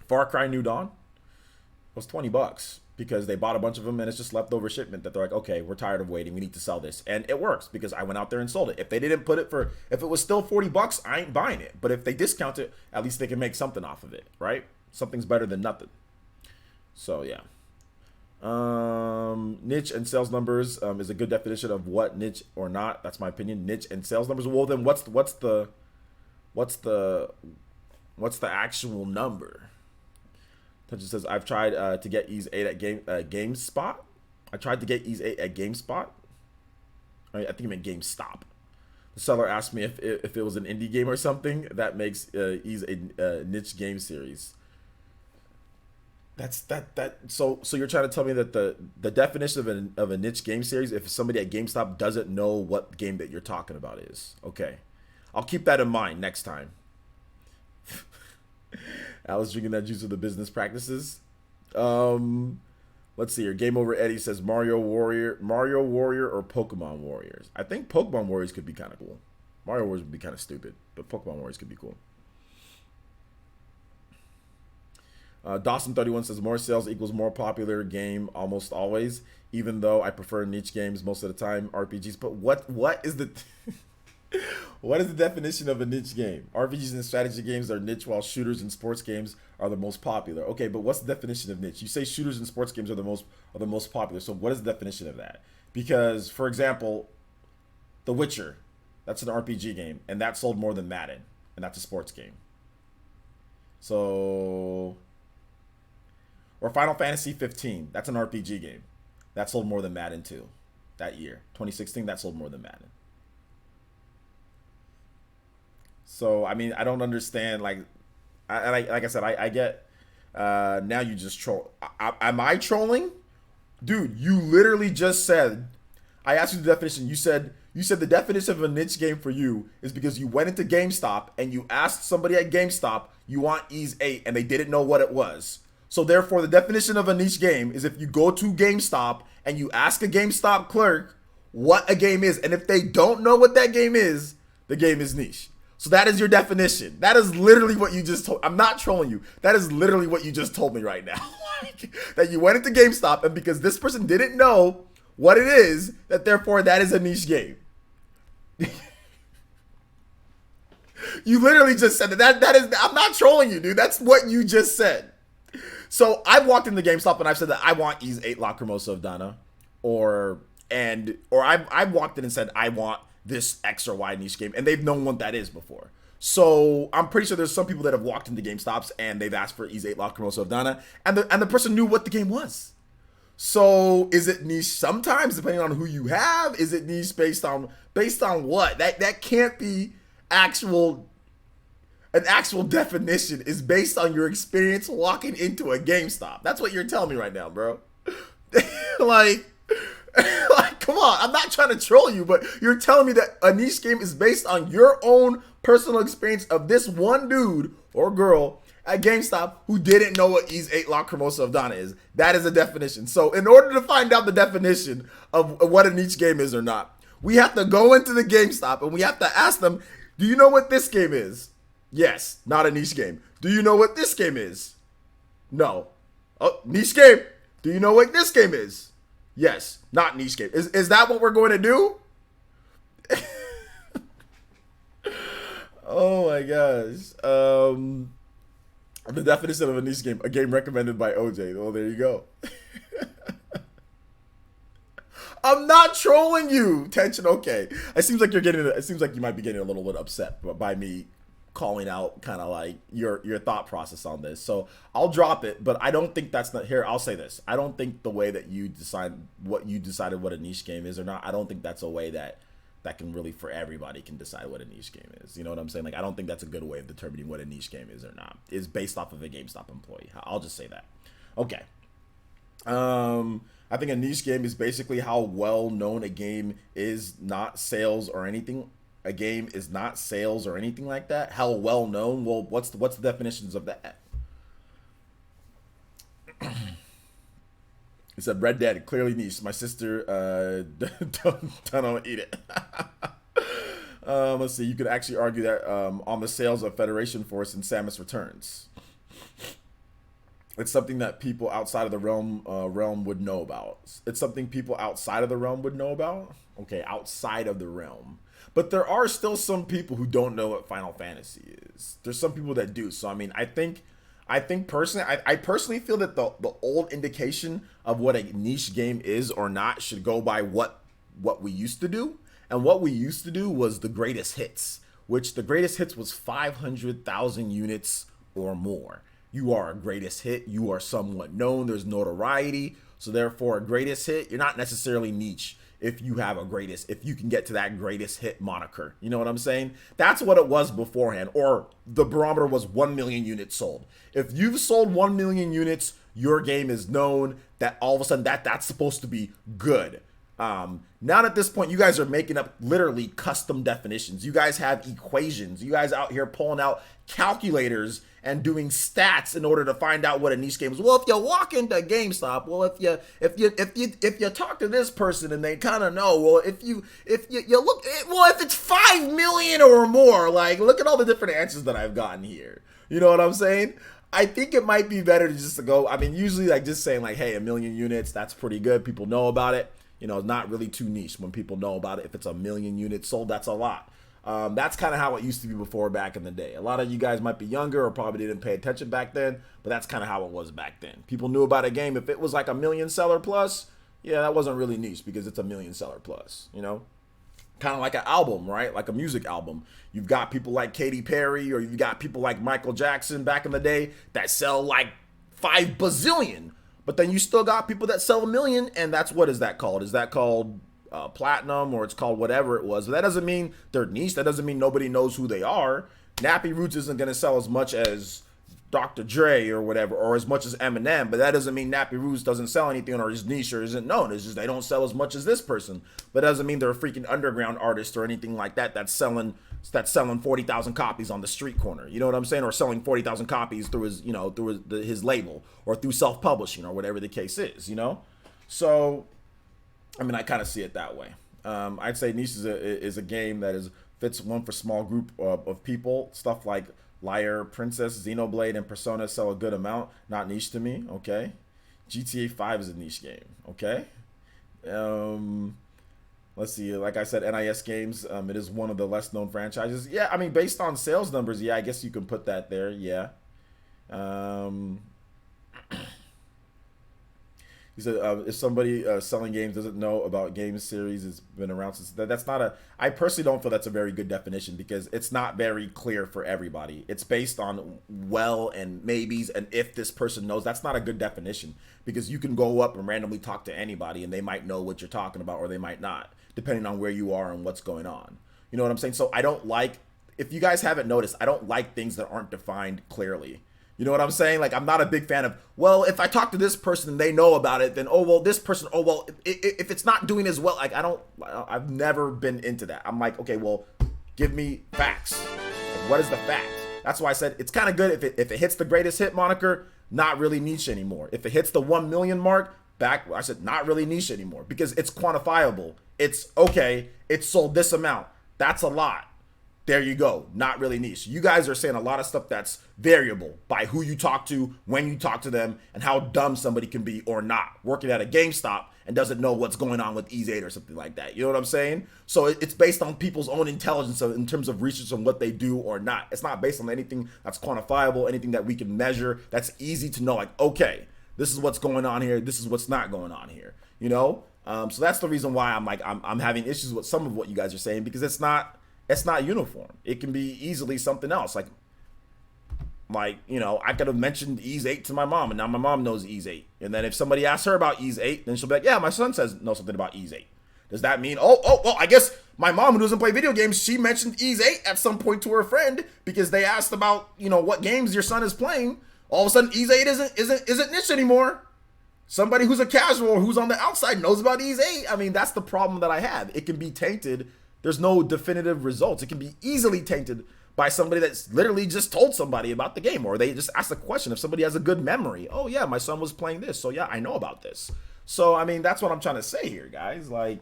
Far Cry New Dawn. It was $20 because they bought a bunch of them and it's just leftover shipment that they're like, okay, we're tired of waiting. We need to sell this. And it works because I went out there and sold it. If they didn't put it if it was still $40, I ain't buying it. But if they discount it, at least they can make something off of it, right? Something's better than nothing. So yeah. Niche and sales numbers is a good definition of what niche or not. That's my opinion. Niche and sales numbers. Well, then what's the actual number? Touch says I've tried to get Ease 8 at GameSpot. I tried to get Ease 8 at GameSpot. I think it meant GameStop. The seller asked me if it was an indie game or something. That makes Ease a niche game series. So you're trying to tell me that the definition of a niche game series, if somebody at GameStop doesn't know what game that you're talking about is. Okay. I'll keep that in mind next time. Alice drinking that juice of the business practices. Let's see here. Game Over Eddie says Mario Warrior or Pokemon Warriors. I think Pokemon Warriors could be kind of cool. Mario Warriors would be kind of stupid, but Pokemon Warriors could be cool. Dawson31 says more sales equals more popular game almost always, even though I prefer niche games most of the time, RPGs. But what is the what is the definition of a niche game? RPGs and strategy games are niche while shooters and sports games are the most popular. Okay, but what's the definition of niche? You say shooters and sports games are the most popular. So what is the definition of that? Because for example, The Witcher, that's an RPG game and that sold more than Madden, and that's a sports game. So or Final Fantasy 15, that's an RPG game. That sold more than Madden 2 that year. 2016, that sold more than Madden. So, I mean, I don't understand, like I said, I get, now you just troll. Am I trolling? Dude, you literally just said, I asked you the definition. You said the definition of a niche game for you is because you went into GameStop and you asked somebody at GameStop, you want Ease 8, and they didn't know what it was. So therefore, the definition of a niche game is if you go to GameStop and you ask a GameStop clerk what a game is, and if they don't know what that game is, the game is niche. So that is your definition. That is literally what you just told. I'm not trolling you. That is literally what you just told me right now. That you went into GameStop and because this person didn't know what it is, that therefore that is a niche game. You literally just said that. That is, I'm not trolling you, dude. That's what you just said. So I've walked into GameStop and I've said that I want Ease 8 Lacrimosa of Dana, or I've walked in and said I want this X or Y niche game, and they've known what that is before. So I'm pretty sure there's some people that have walked into GameStops and they've asked for Ease 8 Lacrimosa of Dana, and the person knew what the game was. So is it niche sometimes depending on who you have? Is it niche based on what? That can't be actual. An actual definition is based on your experience walking into a GameStop. That's what you're telling me right now, bro. like, come on. I'm not trying to troll you, but you're telling me that a niche game is based on your own personal experience of this one dude or girl at GameStop who didn't know what Ease 8 Lacrimosa of Dana is. That is a definition. So in order to find out the definition of what a niche game is or not, we have to go into the GameStop and we have to ask them, do you know what this game is? Yes, not a niche game. Do you know what this game is? No. Oh, niche game. Do you know what this game is? Yes, not niche game. Is that what we're going to do? Oh my gosh. The definition of a niche game, a game recommended by OJ. Oh, there you go. I'm not trolling you. Tension, okay. It seems like you might be getting a little bit upset by me calling out kind of like your thought process on this. So I'll drop it, but I don't think that's not here. I'll say this. I don't think the way that you decided what a niche game is or not, I don't think that's a way that can really for everybody can decide what a niche game is. You know what I'm saying? Like, I don't think that's a good way of determining what a niche game is or not. Is based off of a GameStop employee. I'll just say that. Okay. I think a niche game is basically how well known a game is, not sales or anything. A game is not sales or anything like that. How well known? Well, what's the definitions of that? He said Red Dead, clearly niche. My sister don't eat it. Let's see. You could actually argue that on the sales of Federation Force and Samus Returns. It's something that people outside of the realm would know about. It's something people outside of the realm would know about. Okay, outside of the realm. But there are still some people who don't know what Final Fantasy is. There's some people that do. So I mean, I think personally, I personally feel that the old indication of what a niche game is or not should go by what we used to do. And what we used to do was the greatest hits, which the greatest hits was 500,000 units or more. You are a greatest hit. You are somewhat known. There's notoriety. So therefore, a greatest hit, you're not necessarily niche if you have a greatest, if you can get to that greatest hit moniker. You know what I'm saying? That's what it was beforehand. Or the barometer was 1 million units sold. If you've sold 1 million units, your game is known. That all of a sudden that's supposed to be good. Now at this point, you guys are making up literally custom definitions. You guys have equations. You guys out here pulling out calculators and doing stats in order to find out what a niche game is. Well, if you walk into GameStop, well, if you talk to this person and they kind of know, well, if you look, well, if it's 5 million or more, like look at all the different answers that I've gotten here. You know what I'm saying? I think it might be better to just to go. I mean, usually like just saying like, hey, 1 million units, that's pretty good. People know about it. You know, it's not really too niche when people know about it. If it's 1 million units sold, that's a lot. That's kind of how it used to be before back in the day. A lot of you guys might be younger or probably didn't pay attention back then, but that's kind of how it was back then. People knew about a game. If it was like 1 million seller plus, yeah, that wasn't really niche because it's 1 million seller plus, you know? Kind of like an album, right? Like a music album. You've got people like Katy Perry or you've got people like Michael Jackson back in the day that sell like 5 bazillion. But then you still got people that sell 1 million, and that's, what is that called? Is that called platinum, or it's called whatever it was? But that doesn't mean they're niche. That doesn't mean nobody knows who they are. Nappy Roots isn't going to sell as much as Dr. Dre or whatever, or as much as Eminem, but that doesn't mean Nappy Roots doesn't sell anything or is niche or isn't known. It's just they don't sell as much as this person. But that doesn't mean they're a freaking underground artist or anything like that that's selling 40,000 copies on the street corner. You know what I'm saying? Or selling 40,000 copies through his, you know, through his label or through self-publishing or whatever the case is, you know? So, I mean, I kind of see it that way. I'd say niche is a game that fits one for small group of people. Stuff like Liar, Princess, Xenoblade, and Persona sell a good amount. Not niche to me, okay? GTA 5 is a niche game, okay? Let's see, like I said, NIS games, it is one of the less known franchises. Yeah, I mean, based on sales numbers, yeah, I guess you can put that there, yeah. He said, if somebody selling games doesn't know about game series, it's been around since, that's not a, I personally don't feel that's a very good definition because it's not very clear for everybody. It's based on well and maybes and if this person knows. That's not a good definition because you can go up and randomly talk to anybody and they might know what you're talking about or they might not, depending on where you are and what's going on. You know what I'm saying? So I don't like, if you guys haven't noticed, I don't like things that aren't defined clearly. You know what I'm saying? Like, I'm not a big fan of, well, if I talk to this person and they know about it, then, oh, well, this person, oh, well, if it's not doing as well, like, I've never been into that. I'm like, okay, well, give me facts. Like, what is the fact? That's why I said it's kind of good if it hits the greatest hit moniker, not really niche anymore. If it hits the 1 million mark, I said not really niche anymore because it's quantifiable. It's, okay, it sold this amount. That's a lot. There you go. Not really niche. You guys are saying a lot of stuff that's variable by who you talk to, when you talk to them, and how dumb somebody can be or not. Working at a GameStop and doesn't know what's going on with Ease 8 or something like that. You know what I'm saying? So it's based on people's own intelligence in terms of research on what they do or not. It's not based on anything that's quantifiable, anything that we can measure, that's easy to know. Like, okay, this is what's going on here. This is what's not going on here. You know? So that's the reason why I'm having issues with some of what you guys are saying because it's not uniform. It can be easily something else. Like, you know, I could have mentioned Ease 8 to my mom, and now my mom knows Ease 8. And then if somebody asks her about Ease 8, then she'll be like, yeah, my son knows something about Ease 8. Does that mean, well, I guess my mom who doesn't play video games, she mentioned Ease 8 at some point to her friend because they asked about, you know, what games your son is playing. All of a sudden, Ease 8 isn't niche anymore. Somebody who's a casual or who's on the outside knows about Ease 8. I mean, that's the problem that I have. It can be tainted. There's no definitive results. It can be easily tainted by somebody that's literally just told somebody about the game, or they just asked a question. If somebody has a good memory, oh yeah, my son was playing this, so yeah, I know about this. So I mean, that's what I'm trying to say here, guys. Like,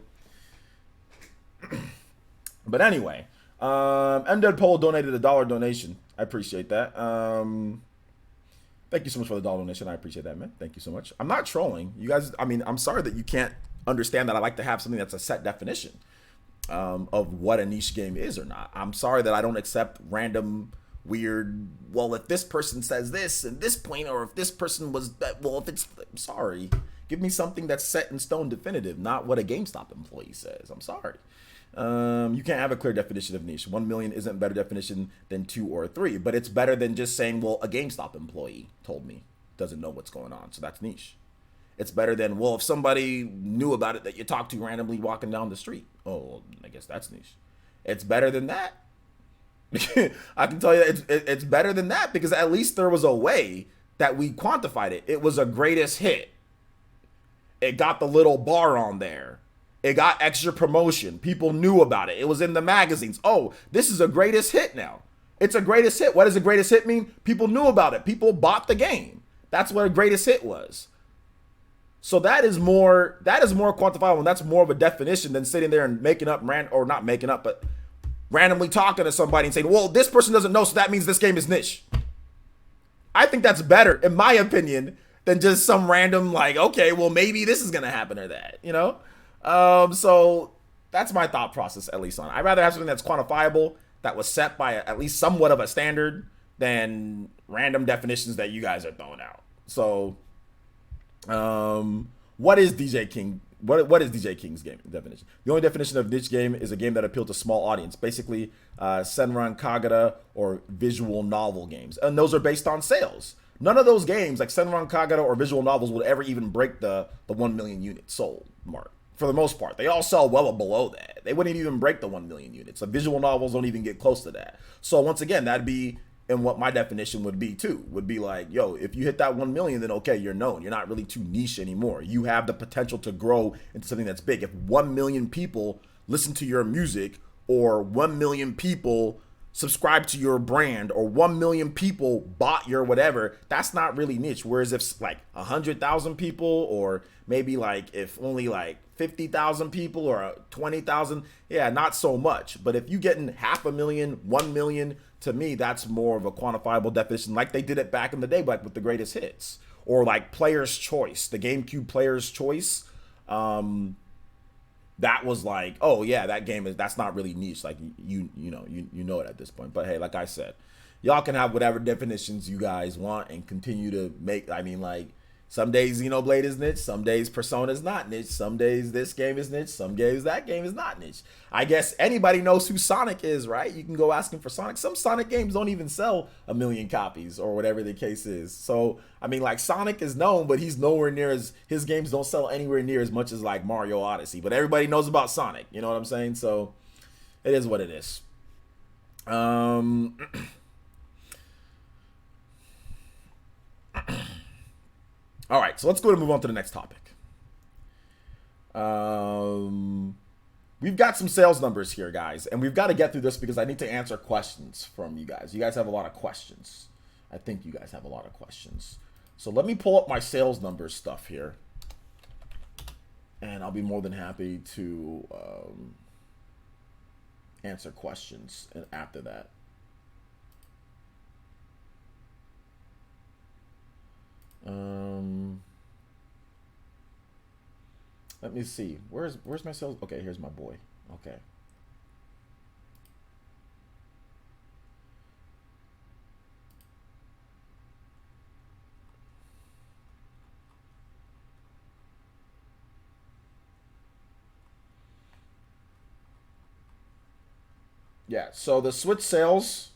but anyway, Undead Pole donated $1 donation. I appreciate that. Thank you so much for the dollar donation. I appreciate that, man. Thank you so much. I'm not trolling you guys. I mean, I'm sorry that you can't understand that I like to have something that's a set definition of what a niche game is or not. I'm sorry that I don't accept random, weird, well, if this person says this and this point, or if this person was, well, if it's, I'm sorry. Give me something that's set in stone definitive, not what a GameStop employee says. I'm sorry. You can't have a clear definition of niche. 1 million isn't a better definition than 2 or 3, but it's better than just saying, well, a GameStop employee told me, doesn't know what's going on, so that's niche. It's better than, well, if somebody knew about it that you talked to randomly walking down the street. Oh, well, I guess that's niche. It's better than that. I can tell you it's better than that, because at least there was a way that we quantified it. It was a greatest hit. It got the little bar on there. It got extra promotion. People knew about it. It was in the magazines. Oh, this is a greatest hit now. It's a greatest hit. What does a greatest hit mean? People knew about it. People bought the game. That's what a greatest hit was. So that is more quantifiable, and that's more of a definition than sitting there and making up or not making up, but randomly talking to somebody and saying, well, this person doesn't know, so that means this game is niche. I think that's better, in my opinion, than just some random, like, okay, well, maybe this is going to happen or that, you know? So that's my thought process, at least on it. I'd rather have something that's quantifiable, that was set by at least somewhat of a standard, than random definitions that you guys are throwing out. So, what is DJ King? What is DJ King's game definition? The only definition of niche game is a game that appealed to small audience, basically Senran Kagura or visual novel games, and those are based on sales. None of those games, like Senran Kagura or visual novels, would ever even break the 1 million units sold mark. For the most part, they all sell well below that. They wouldn't even break the 1 million units. The visual novels don't even get close to that. So once again, that'd be, and what my definition would be too, would be like, yo, if you hit that 1 million, then okay, you're known. You're not really too niche anymore. You have the potential to grow into something that's big. If 1 million people listen to your music, or 1 million people subscribe to your brand, or 1 million people bought your whatever, that's not really niche. Whereas if like 100,000 people, or maybe like if only like 50,000 people or 20,000, yeah, not so much. But if you getting 500,000, 1 million, to me, that's more of a quantifiable definition, like they did it back in the day, like with the greatest hits, or like Player's Choice, the GameCube Player's Choice. That was like, oh yeah, that game that's not really niche. Like you know it at this point. But hey, like I said, y'all can have whatever definitions you guys want and continue to make. I mean, like, some days Xenoblade is niche, some days Persona is not niche, some days this game is niche, some days that game is not niche. I guess anybody knows who Sonic is, right? You can go asking for Sonic. Some Sonic games don't even sell 1 million copies, or whatever the case is. So, I mean, like, Sonic is known, but he's nowhere near his games don't sell anywhere near as much as like Mario Odyssey. But everybody knows about Sonic, you know what I'm saying? So, it is what it is. All right, so let's go and move on to the next topic. We've got some sales numbers here, guys, and we've got to get through this because I need to answer questions from you guys. You guys have a lot of questions. I think you guys have a lot of questions. So let me pull up my sales numbers stuff here, and I'll be more than happy to answer questions after that. Let me see. Where's my sales? Okay, here's my boy. Okay. Yeah, so the Switch sales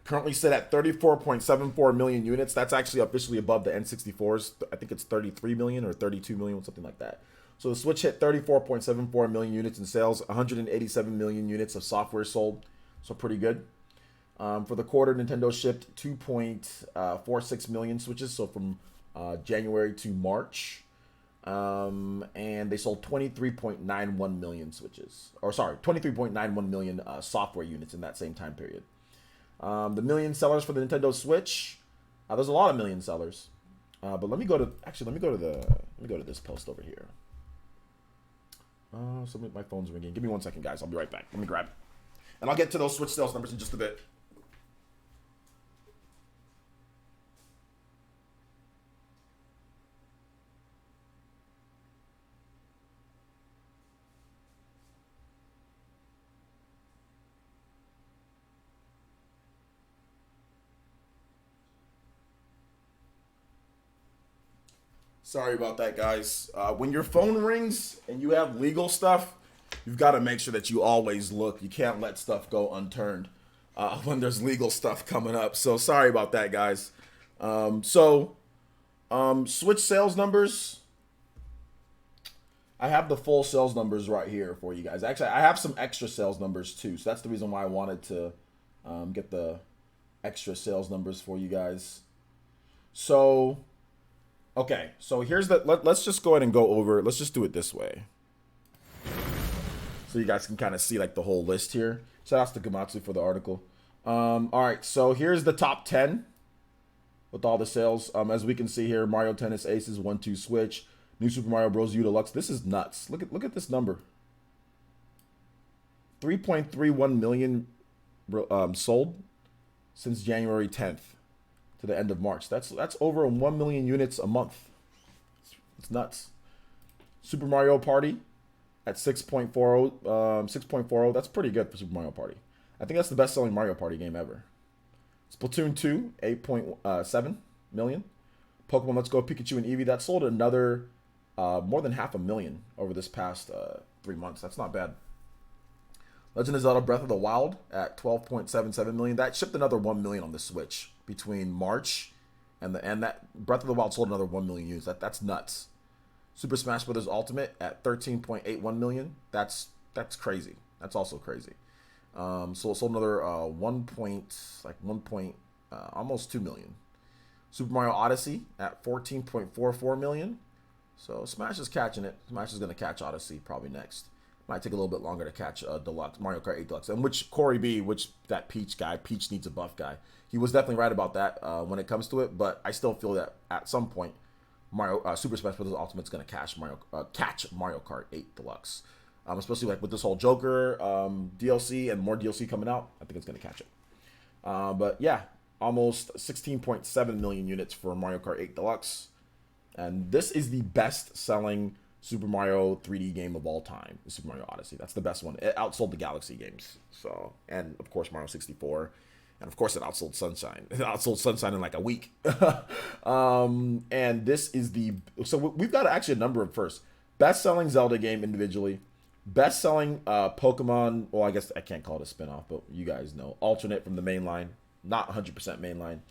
currently sit at 34.74 million units. That's actually officially above the N64's. I think it's 33 million or 32 million, something like that. So the Switch hit 34.74 million units in sales, 187 million units of software sold. So pretty good. For the quarter, Nintendo shipped 2.46 million Switches. So from January to March. And they sold 23.91 million Switches. Or sorry, 23.91 million software units in that same time period. The million sellers for the Nintendo Switch. There's a lot of million sellers. But let me go to this post over here. So my phone's ringing. Give me 1 second, guys. I'll be right back. Let me grab it. And I'll get to those Switch sales numbers in just a bit. Sorry about that, guys. When your phone rings and you have legal stuff, you've got to make sure that you always look. You can't let stuff go unturned when there's legal stuff coming up. So sorry about that, guys. Switch sales numbers. I have the full sales numbers right here for you guys. Actually, I have some extra sales numbers too. So that's the reason why I wanted to get the extra sales numbers for you guys. So... okay, so here's the, let's just go ahead and go over, let's just do it this way. So you guys can kind of see like the whole list here. Shout outs to Gamatsu for the article. All right, so here's the top 10 with all the sales. As we can see here, Mario Tennis Aces, 1-2 Switch, New Super Mario Bros. U Deluxe. This is nuts. Look at this number. 3.31 million sold since January 10th. To the end of March. That's over 1 million units a month. It's nuts. Super Mario Party at 6.40. 6.40. That's pretty good for Super Mario Party. I think that's the best-selling Mario Party game ever. Splatoon 2, 8.7 million. Pokemon Let's Go Pikachu and Eevee. That sold another more than 500,000 over this past 3 months. That's not bad. Legend of Zelda Breath of the Wild at 12.77 million. That shipped another 1 million on the Switch between March and that Breath of the Wild sold another 1 million units. That's nuts. Super Smash Bros. Ultimate at 13.81 million. That's crazy. That's also crazy. So it sold another almost 2 million. Super Mario Odyssey at 14.44 million. So Smash is catching it. Smash is going to catch Odyssey probably next. Might take a little bit longer to catch Deluxe, Mario Kart 8 Deluxe. And which Corey B, that Peach guy, Peach needs a buff guy. He was definitely right about that when it comes to it, but I still feel that at some point, Super Smash Bros. Ultimate is going to catch Mario Kart 8 Deluxe. Especially like with this whole Joker DLC and more DLC coming out, I think it's going to catch it. But yeah, almost 16.7 million units for Mario Kart 8 Deluxe. And this is the best-selling Super Mario 3D game of all time, Super Mario Odyssey. That's the best one. It outsold the Galaxy games. So, and of course Mario 64, and of course it outsold Sunshine. It outsold Sunshine in like a week. And this is so we've got actually a number of first best-selling Zelda game individually, best-selling Pokemon. Well, I guess I can't call it a spin-off, but you guys know, alternate from the main line, not 100% main line.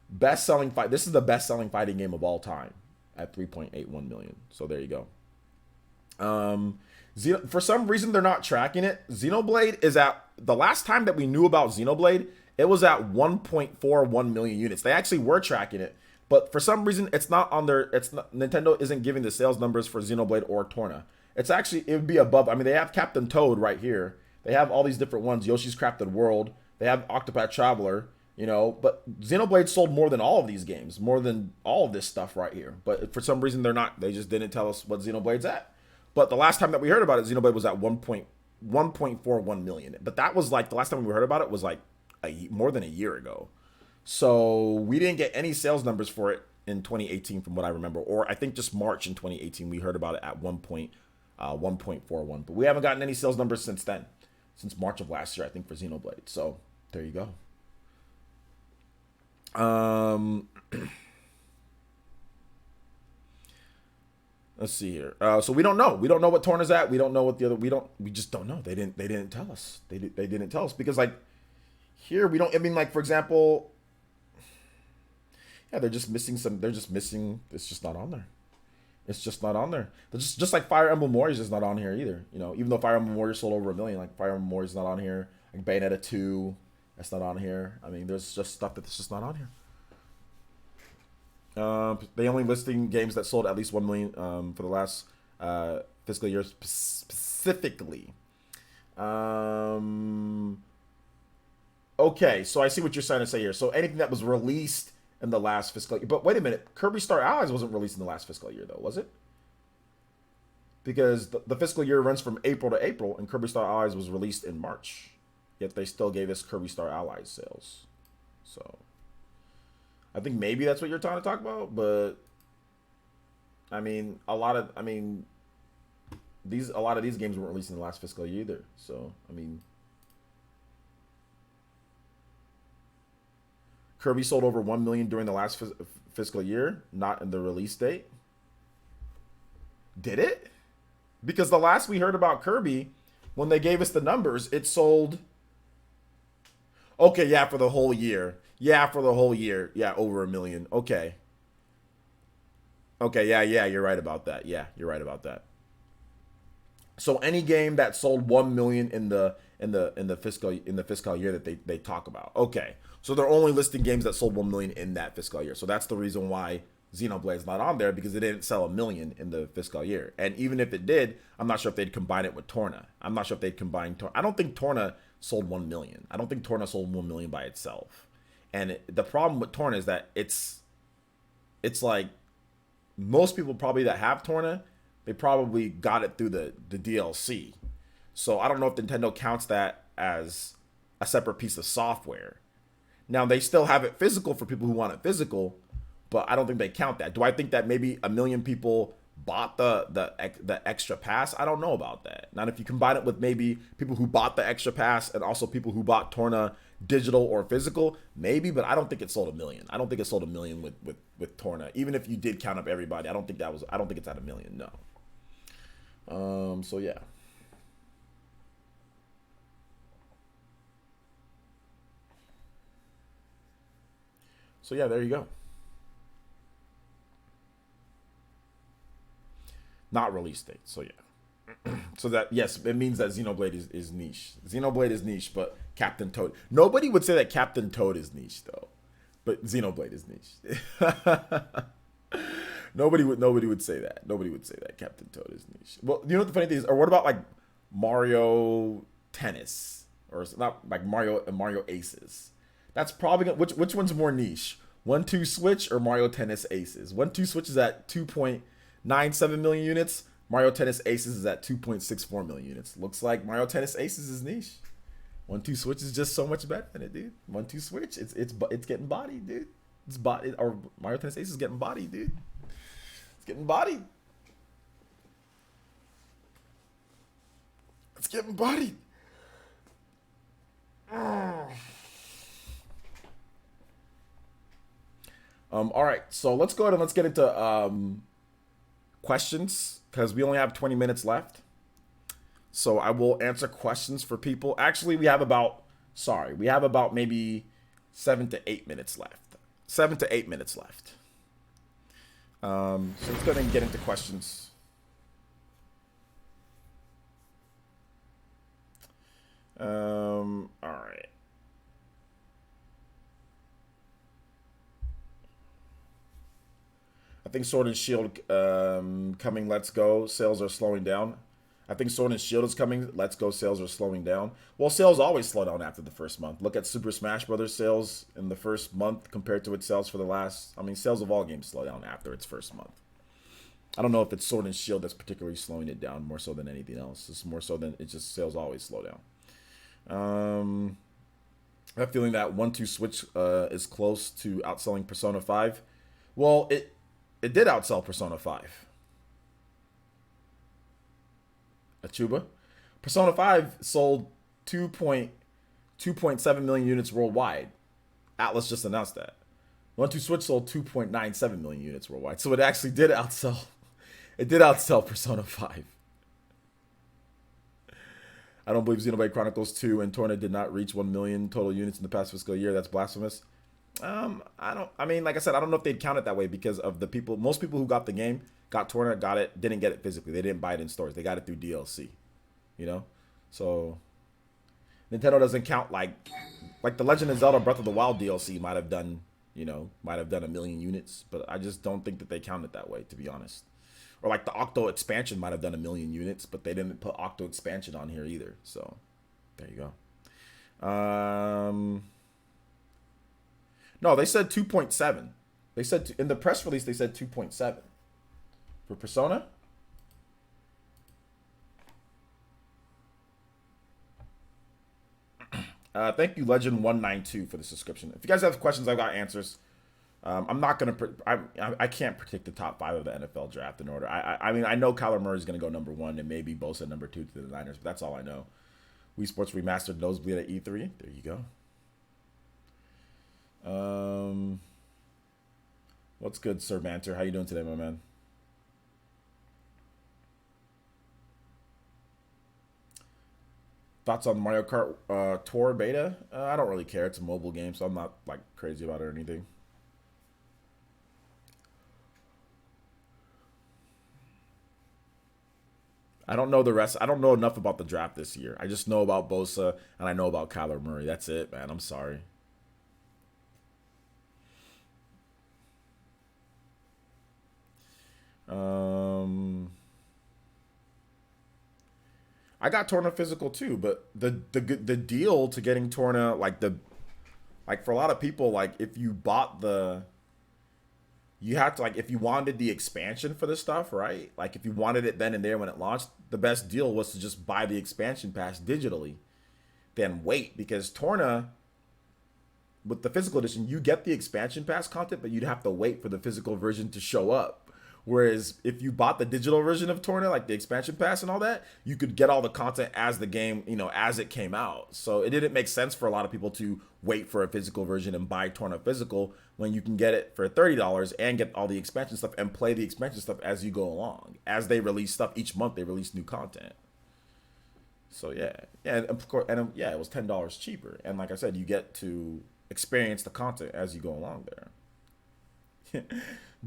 Best-selling fight. This is the best-selling fighting game of all time. At 3.81 million. So there you go. For some reason, they're not tracking it. Xenoblade is at, the last time that we knew about Xenoblade, it was at 1.41 million units. They actually were tracking it, but for some reason, it's not on their, Nintendo isn't giving the sales numbers for Xenoblade or Torna. It's actually, it would be above. I mean, they have Captain Toad right here. They have all these different ones. Yoshi's Crafted World. They have Octopath Traveler. You know, but Xenoblade sold more than all of these games, more than all of this stuff right here. But for some reason, they're not. They just didn't tell us what Xenoblade's at. But the last time that we heard about it, Xenoblade was at 1.41 million. But that was like, the last time we heard about it was like more than a year ago. So we didn't get any sales numbers for it in 2018 from what I remember. Or I think just March in 2018, we heard about it at 1.41. But we haven't gotten any sales numbers since then. Since March of last year, I think, for Xenoblade. So there you go. Let's see here. So we don't know. We don't know what Torna's at. We don't know what the other. We just don't know. They didn't tell us. They didn't tell us because like here we don't. I mean, like for example, yeah, they're just missing some. They're just missing. It's just not on there. It's just not on there. They're just like Fire Emblem Warriors is not on here either. You know, even though Fire Emblem Warriors sold over 1 million, like Fire Emblem Warriors is not on here. Like Bayonetta 2. That's not on here. I mean, there's just stuff that's just not on here. They only listing games that sold at least 1 million for the last fiscal year specifically. Okay, so I see what you're trying to say here. So anything that was released in the last fiscal year. But wait a minute, Kirby Star Allies wasn't released in the last fiscal year, though, was it? Because the fiscal year runs from April to April, and Kirby Star Allies was released in March. Yet they still gave us Kirby Star Allies sales. So I think maybe that's what you're trying to talk about, but I mean, a lot of these games weren't released in the last fiscal year either. So I mean, Kirby sold over 1 million during the last fiscal year, not in the release date. Did it? Because the last we heard about Kirby, when they gave us the numbers, it sold. Okay, yeah, for the whole year. Yeah, for the whole year. Yeah, over 1 million. Okay. Okay, yeah, you're right about that. Yeah, you're right about that. So any game that sold 1 million in the fiscal year that they talk about. Okay. So they're only listing games that sold 1 million in that fiscal year. So that's the reason why Xenoblade's not on there, because it didn't sell 1 million in the fiscal year. And even if it did, I'm not sure if they'd combine it with Torna. I'm not sure if they'd combine Torna. I don't think Torna sold 1 million. I don't think Torna sold 1 million by itself. And the problem with Torna is that it's like most people probably that have Torna, they probably got it through the DLC. So I don't know if Nintendo counts that as a separate piece of software. Now they still have it physical for people who want it physical, but I don't think they count that. Do I think that maybe 1 million people bought the extra pass? I don't know about that. Not if you combine it with maybe people who bought the extra pass and also people who bought Torna digital or physical, maybe, but I don't think it sold 1 million. I don't think it sold 1 million with Torna. Even if you did count up everybody, I don't think it's at 1 million. No. So yeah. So yeah, there you go. Not release date. So yeah. So that, yes, it means that Xenoblade is niche. Xenoblade is niche, but Captain Toad. Nobody would say that Captain Toad is niche though, but Xenoblade is niche. nobody would say that. Nobody would say that Captain Toad is niche. Well, you know what the funny thing is, or what about like Mario Tennis, or not like Mario Aces? That's probably which one's more niche? 1-2 Switch or Mario Tennis Aces? 1-2 Switch is at 2.97 million units. Mario Tennis Aces is at 2.64 million units. Looks like Mario Tennis Aces is niche. 1-2 Switch is just so much better than it, dude. 1-2 Switch, it's getting bodied, dude. Or Mario Tennis Aces is getting bodied, dude. It's getting bodied. It's getting bodied. All right, so let's go ahead and let's get into questions, because we only have 20 minutes left. So I will answer questions for people. Actually, we have about maybe 7 to 8 minutes left. 7 to 8 minutes left. So let's go ahead and get into questions. All right. I think Sword and Shield coming. Let's Go. Sales are slowing down. I think Sword and Shield is coming. Let's Go. Sales are slowing down. Well, sales always slow down after the first month. Look at Super Smash Brothers sales in the first month compared to its sales for the last. I mean, sales of all games slow down after its first month. I don't know if it's Sword and Shield that's particularly slowing it down more so than anything else. It's more so than it's just sales always slow down. I have a feeling that 1-2 Switch is close to outselling Persona 5. Well, it did outsell Persona 5. Achuba. Persona 5 sold 2.7 million units worldwide. Atlas just announced that. 1-2 Switch sold 2.97 million units worldwide. So it actually did outsell. It did outsell Persona 5. I don't believe Xenoblade Chronicles 2 and Torna did not reach 1 million total units in the past fiscal year. That's blasphemous. I mean, like I said, I don't know if they'd count it that way because of the people. Most people who got the game, got Torna, got it, didn't get it physically. They didn't buy it in stores. They got it through DLC. You know? So Nintendo doesn't count like the Legend of Zelda Breath of the Wild DLC might have done might have done 1 million units, but I just don't think that they count it that way, to be honest. Or like the Octo expansion might have done 1 million units, but they didn't put Octo expansion on here either. So there you go. No, they said 2.7. They said in the press release they said 2.7 for Persona. Thank you, Legend192, for the subscription. If you guys have questions, I've got answers. I'm not gonna. I can't predict the top 5 of the NFL draft in order. I mean, I know Kyler Murray is gonna go number 1 and maybe Bosa number 2 to the Niners, but that's all I know. Wii Sports Remastered Nosebleed at E3. There you go. What's good, Sir Banter? How you doing today, my man? Thoughts on Mario Kart Tour beta? I don't really care. It's a mobile game, so I'm not like crazy about it or anything. I don't know the rest. I don't know enough about the draft this year. I just know about Bosa and I know about Kyler Murray. That's it, man. I'm sorry. I got Torna physical too, but the deal to getting Torna, like for a lot of people, like if you bought you had to, like, if you wanted the expansion for the stuff, right? Like if you wanted it then and there when it launched, the best deal was to just buy the expansion pass digitally, then wait, because Torna, with the physical edition, you get the expansion pass content, but you'd have to wait for the physical version to show up. Whereas if you bought the digital version of Torna, like the expansion pass and all that, you could get all the content as the game, as it came out. So it didn't make sense for a lot of people to wait for a physical version and buy Torna physical when you can get it for $30 and get all the expansion stuff and play the expansion stuff as you go along. As they release stuff each month, they release new content. So yeah, and of course, and yeah, it was $10 cheaper. And like I said, you get to experience the content as you go along there.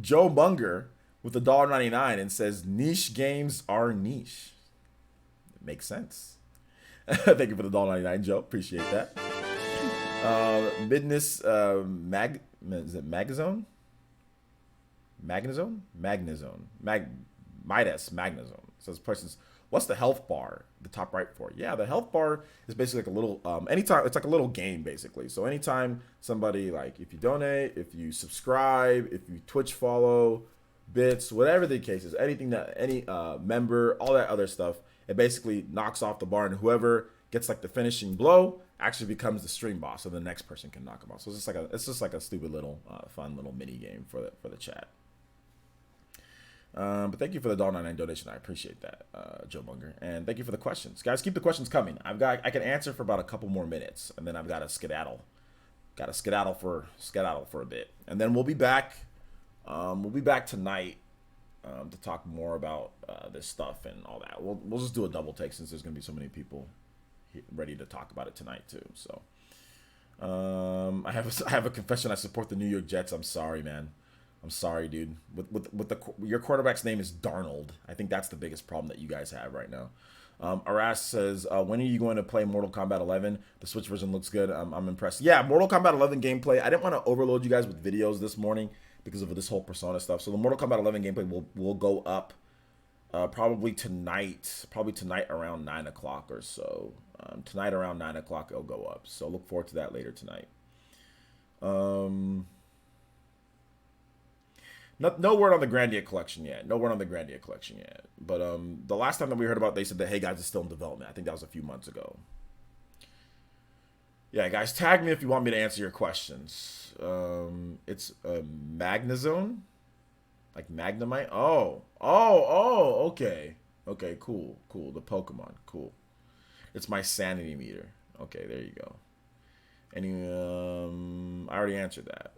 Joe Munger with $1.99 and says niche games are niche. It makes sense. Thank you for the $1.99, Joe. Appreciate that. Midness is it Magazone? Midas Magnazone. Says person's, what's the health bar? The top right for? Yeah, the health bar is basically like a little anytime, it's like a little game basically. So anytime somebody, like if you donate, if you subscribe, if you Twitch follow, bits, whatever the case is, anything that any member, all that other stuff, it basically knocks off the bar, and whoever gets like the finishing blow actually becomes the stream boss, so the next person can knock him off. So it's just like a stupid little fun little mini game for the chat. But thank you for the $1.99 donation. I appreciate that, Joe Munger, and thank you for the questions, guys. Keep the questions coming. I can answer for about a couple more minutes, and then I've got to skedaddle. Got to skedaddle for a bit, and then we'll be back. We'll be back tonight to talk more about this stuff and all that. We'll just do a double take since there's gonna be so many people ready to talk about it tonight too. So I have a confession. I support the New York Jets. I'm sorry, man. I'm sorry, dude. Your quarterback's name is Darnold. I think that's the biggest problem that you guys have right now. Aras says, when are you going to play Mortal Kombat 11? The Switch version looks good. I'm impressed. Yeah, Mortal Kombat 11 gameplay. I didn't want to overload you guys with videos this morning because of this whole Persona stuff. So the Mortal Kombat 11 gameplay will go up probably tonight around 9 o'clock or so. Tonight around 9 o'clock it'll go up. So look forward to that later tonight. No word on the Grandia collection yet. But the last time that we heard about it, they said that, hey guys, it's still in development. I think that was a few months ago. Yeah, guys, tag me if you want me to answer your questions. It's Magnazone, like Magnemite. Oh, okay, cool. The Pokemon, cool. It's my sanity meter. Okay, there you go. I already answered that.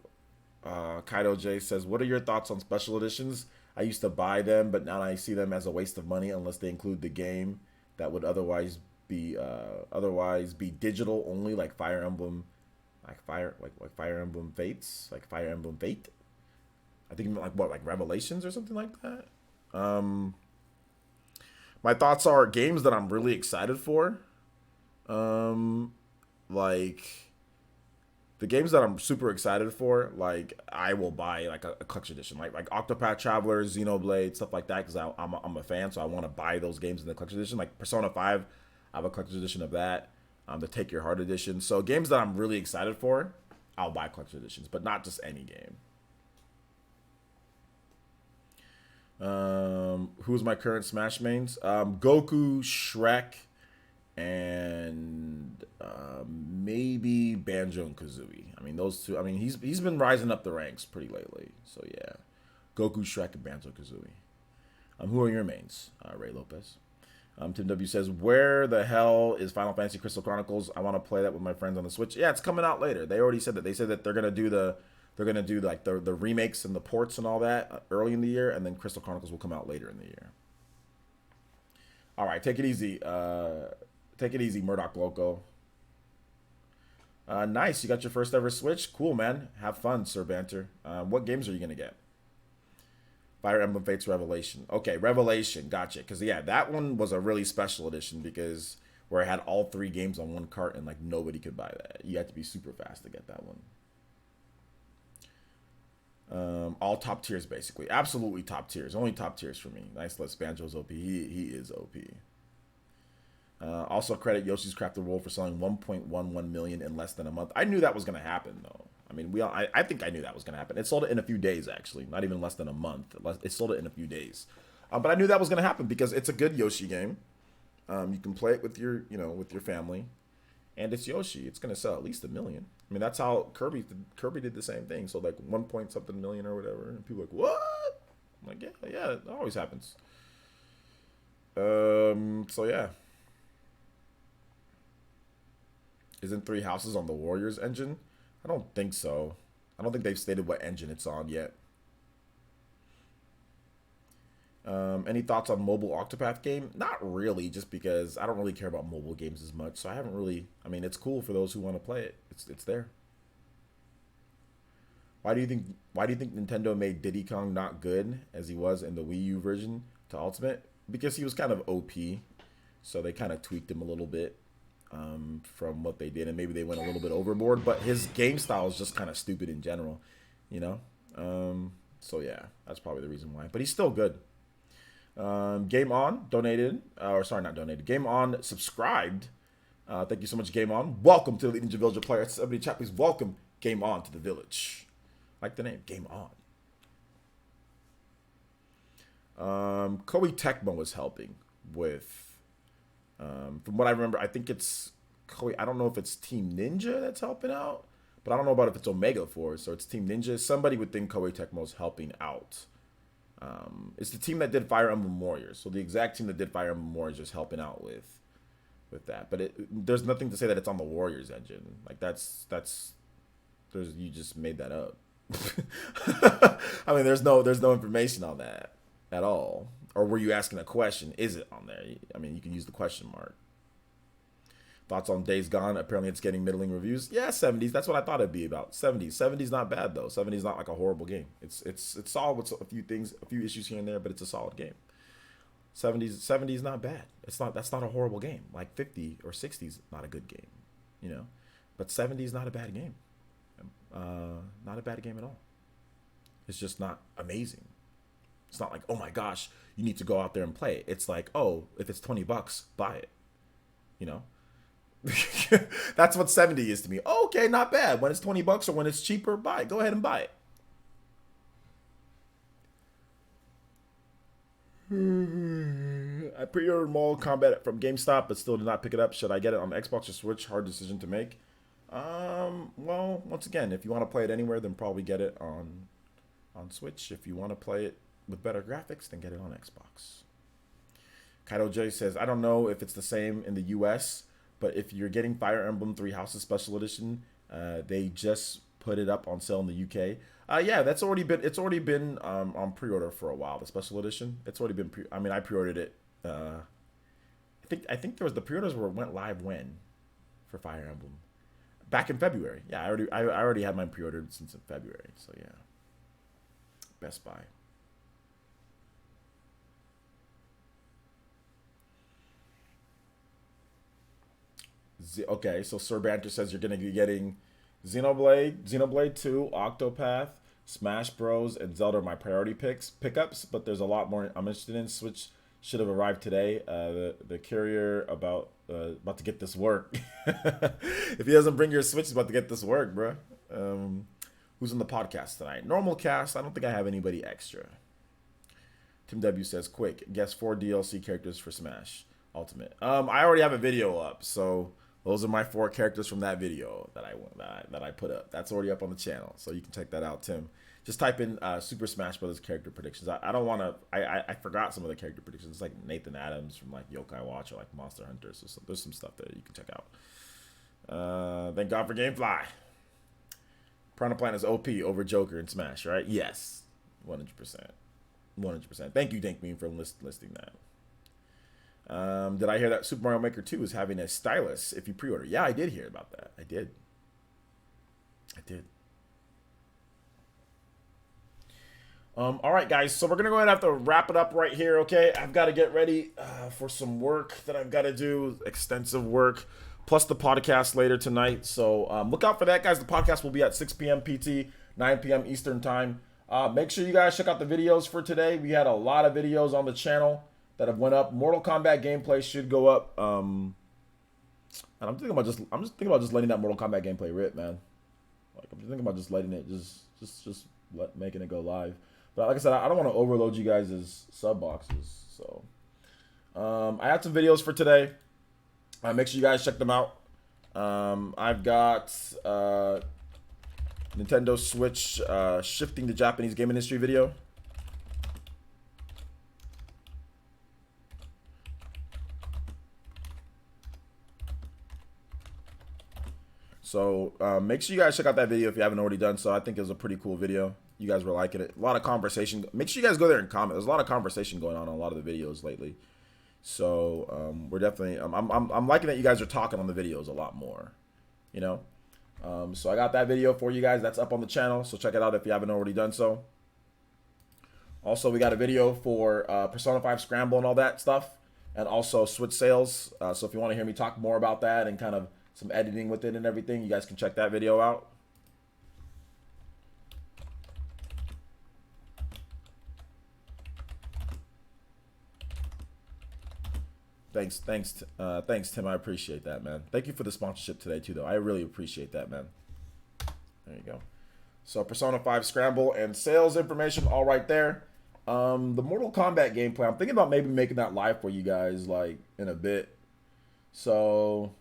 Kaido J says, what are your thoughts on special editions? I used to buy them, but now I see them as a waste of money unless they include the game that would otherwise be digital only, like Fire Emblem, Fire Emblem Fates, like Fire Emblem Fate. I think like Revelations or something like that. My thoughts are games that I'm really excited for. Like The games that I'm super excited for, like I will buy like a collection edition, like Octopath Traveler, Xenoblade, stuff like that, because I'm a fan, so I want to buy those games in the collection edition. Like Persona 5, I have a collection edition of that. The Take Your Heart edition. So games that I'm really excited for, I'll buy collection editions, but not just any game. Who's my current Smash mains? Goku, Shrek, and maybe Banjo and Kazooie. I mean, those two. I mean, he's been rising up the ranks pretty lately. So yeah, Goku, Shrek, and Banjo Kazooie. Who are your mains? Ray Lopez. Tim W says, "Where the hell is Final Fantasy Crystal Chronicles? I want to play that with my friends on the Switch." Yeah, it's coming out later. They already said that. They said that they're gonna do like the remakes and the ports and all that early in the year, and then Crystal Chronicles will come out later in the year. All right, take it easy. Take it easy, Murdoch Loco. Nice, you got your first ever Switch. Cool, man. Have fun, Sir Banter. What games are you gonna get? Fire Emblem Fates Revelation. Okay, Revelation. Gotcha. Because, yeah, that one was a really special edition because where I had all 3 games on one cart and, like, nobody could buy that. You had to be super fast to get that one. All top tiers, basically. Absolutely top tiers. Only top tiers for me. Nice list. Banjo's OP. He is OP. Also credit Yoshi's Crafted World for selling 1.11 million in less than a month. I knew that was going to happen, though. I mean, I think I knew that was going to happen. It sold it in a few days, actually. Not even less than a month. It sold it in a few days. But I knew that was going to happen because it's a good Yoshi game. You can play it with your family. And it's Yoshi. It's going to sell at least 1 million. I mean, that's how Kirby did the same thing. So, like, 1 point something million or whatever. And people are like, what? I'm like, yeah, it always happens. So, yeah. Isn't Three Houses on the Warriors engine? I don't think so. I don't think they've stated what engine it's on yet. Any thoughts on mobile Octopath game? Not really, just because I don't really care about mobile games as much. So I haven't really. I mean, it's cool for those who want to play it. It's there. Why do you think Nintendo made Diddy Kong not good as he was in the Wii U version to Ultimate? Because he was kind of OP, so they kind of tweaked him a little bit. From what they did, and maybe they went a little bit overboard, but his game style is just kind of stupid in general, you know. So yeah, that's probably the reason why. But he's still good. Game On donated, or sorry, not donated. Game On subscribed. Thank you so much, Game On. Welcome to the Ninja Villager player. Somebody chat, please welcome Game On to the village. Like the name, Game On. Koei Tecmo was helping with. From what I remember, I think it's Koei. I don't know if it's Team Ninja that's helping out, but I don't know about if it's Omega Force or it's Team Ninja. Somebody would think Koei Tecmo's helping out. It's the team that did Fire Emblem Warriors, so the exact team that did Fire Emblem Warriors is helping out with that. But there's nothing to say that it's on the Warriors engine. Like you just made that up. I mean, there's no information on that at all. Or were you asking a question? Is it on there? I mean, you can use the question mark. Thoughts on Days Gone? Apparently it's getting middling reviews. Yeah, 70s. That's what I thought it'd be about. 70s. 70s not bad, though. 70s not like a horrible game. It's solid with a few issues here and there, but it's a solid game. 70s not bad. That's not a horrible game. Like 50 or 60s, not a good game. You know? But 70s not a bad game. Not a bad game at all. It's just not amazing. It's not like, oh my gosh, you need to go out there and play it. It's like, oh, if it's $20, buy it. You know? That's what 70 is to me. Oh, okay, not bad. When it's $20 or when it's cheaper, buy it. Go ahead and buy it. I pre-ordered Mortal Kombat from GameStop, but still did not pick it up. Should I get it on Xbox or Switch? Hard decision to make. Well, once again, if you want to play it anywhere, then probably get it on Switch. If you want to play it with better graphics, then get it on Xbox. Kaido J says, I don't know if it's the same in the US, but if you're getting Fire Emblem Three Houses Special Edition, they just put it up on sale in the UK. Yeah, it's already been on pre-order for a while. The Special Edition, it's already been. I pre-ordered it. I think there was the pre-orders went live when for Fire Emblem back in February. Yeah, I already had mine pre-ordered since in February. So yeah, Best Buy. Okay, so Sir Banter says you're going to be getting Xenoblade 2, Octopath, Smash Bros, and Zelda are my priority pickups, but there's a lot more I'm interested in. Switch should have arrived today. The courier about to get this work. If he doesn't bring your Switch, he's about to get this work, bro. Who's on the podcast tonight? Normal cast. I don't think I have anybody extra. Tim W says, quick, guess 4 DLC characters for Smash Ultimate. I already have a video up, so those are my 4 characters from that video that I put up. That's already up on the channel, so you can check that out, Tim. Just type in Super Smash Brothers character predictions. I don't want to. I forgot some of the character predictions. It's like Nathan Adams from like Yokai Watch or like Monster Hunter. So there's some stuff there you can check out. Thank God for GameFly. Piranha Plant is OP over Joker in Smash, right? Yes, 100%. 100%. Thank you, Dankmean, for listing that. Did I hear that Super Mario Maker 2 is having a stylus if you pre-order? Yeah, I did hear about that. I did. All right, guys. So we're going to go ahead and have to wrap it up right here, okay? I've got to get ready for some work that I've got to do, extensive work, plus the podcast later tonight. So look out for that, guys. The podcast will be at 6 p.m. PT, 9 p.m. Eastern Time. Make sure you guys check out the videos for today. We had a lot of videos on the channel that have went up. Mortal Kombat gameplay should go up. And I'm just thinking about just letting that Mortal Kombat gameplay rip, man. Like I'm just thinking about just letting it making it go live. But like I said, I don't want to overload you guys' sub boxes. So I had some videos for today. Make sure you guys check them out. I've got Nintendo Switch shifting the Japanese game industry video. So make sure you guys check out that video if you haven't already done so. I think it was a pretty cool video. You guys were liking it. A lot of conversation. Make sure you guys go there and comment. There's a lot of conversation going on a lot of the videos lately. So we're definitely. I'm liking that you guys are talking on the videos a lot more. You know. So I got that video for you guys. That's up on the channel. So check it out if you haven't already done so. Also, we got a video for Persona 5 Scramble and all that stuff, and also Switch sales. So if you want to hear me talk more about that and kind of some editing with it and everything, you guys can check that video out. Thanks, Tim. I appreciate that, man. Thank you for the sponsorship today, too, though. I really appreciate that, man. There you go. So, Persona 5 Scramble and sales information all right there. The Mortal Kombat gameplay, I'm thinking about maybe making that live for you guys, like, in a bit. So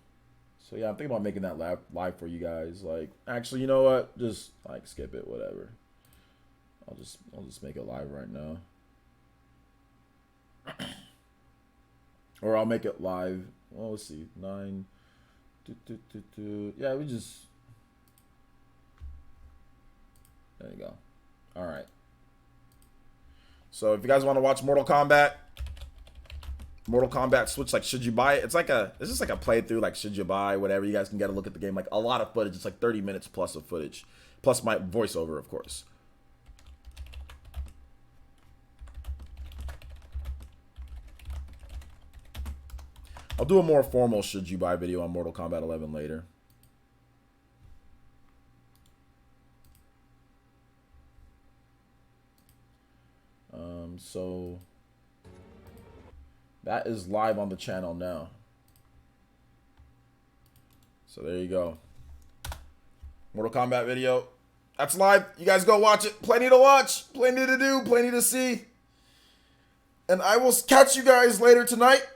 yeah, I'm thinking about making that live for you guys. Like, actually, you know what? Just, like, skip it, whatever. I'll just make it live right now. Or I'll make it live. Well, let's see. 9. Yeah, we just. There you go. All right. So if you guys want to watch Mortal Kombat Switch, like, should you buy it? It's just like a playthrough, like, should you buy, whatever. You guys can get a look at the game. Like, a lot of footage. It's like 30 minutes plus of footage. Plus my voiceover, of course. I'll do a more formal should you buy video on Mortal Kombat 11 later. So that is live on the channel now. So there you go. Mortal Kombat video. That's live. You guys go watch it. Plenty to watch. Plenty to do. Plenty to see. And I will catch you guys later tonight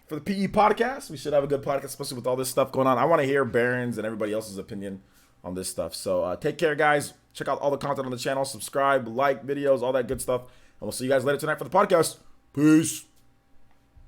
for the PE podcast. We should have a good podcast, especially with all this stuff going on. I want to hear Baron's and everybody else's opinion on this stuff. So take care, guys. Check out all the content on the channel. Subscribe, like videos, all that good stuff. And we'll see you guys later tonight for the podcast. Peace.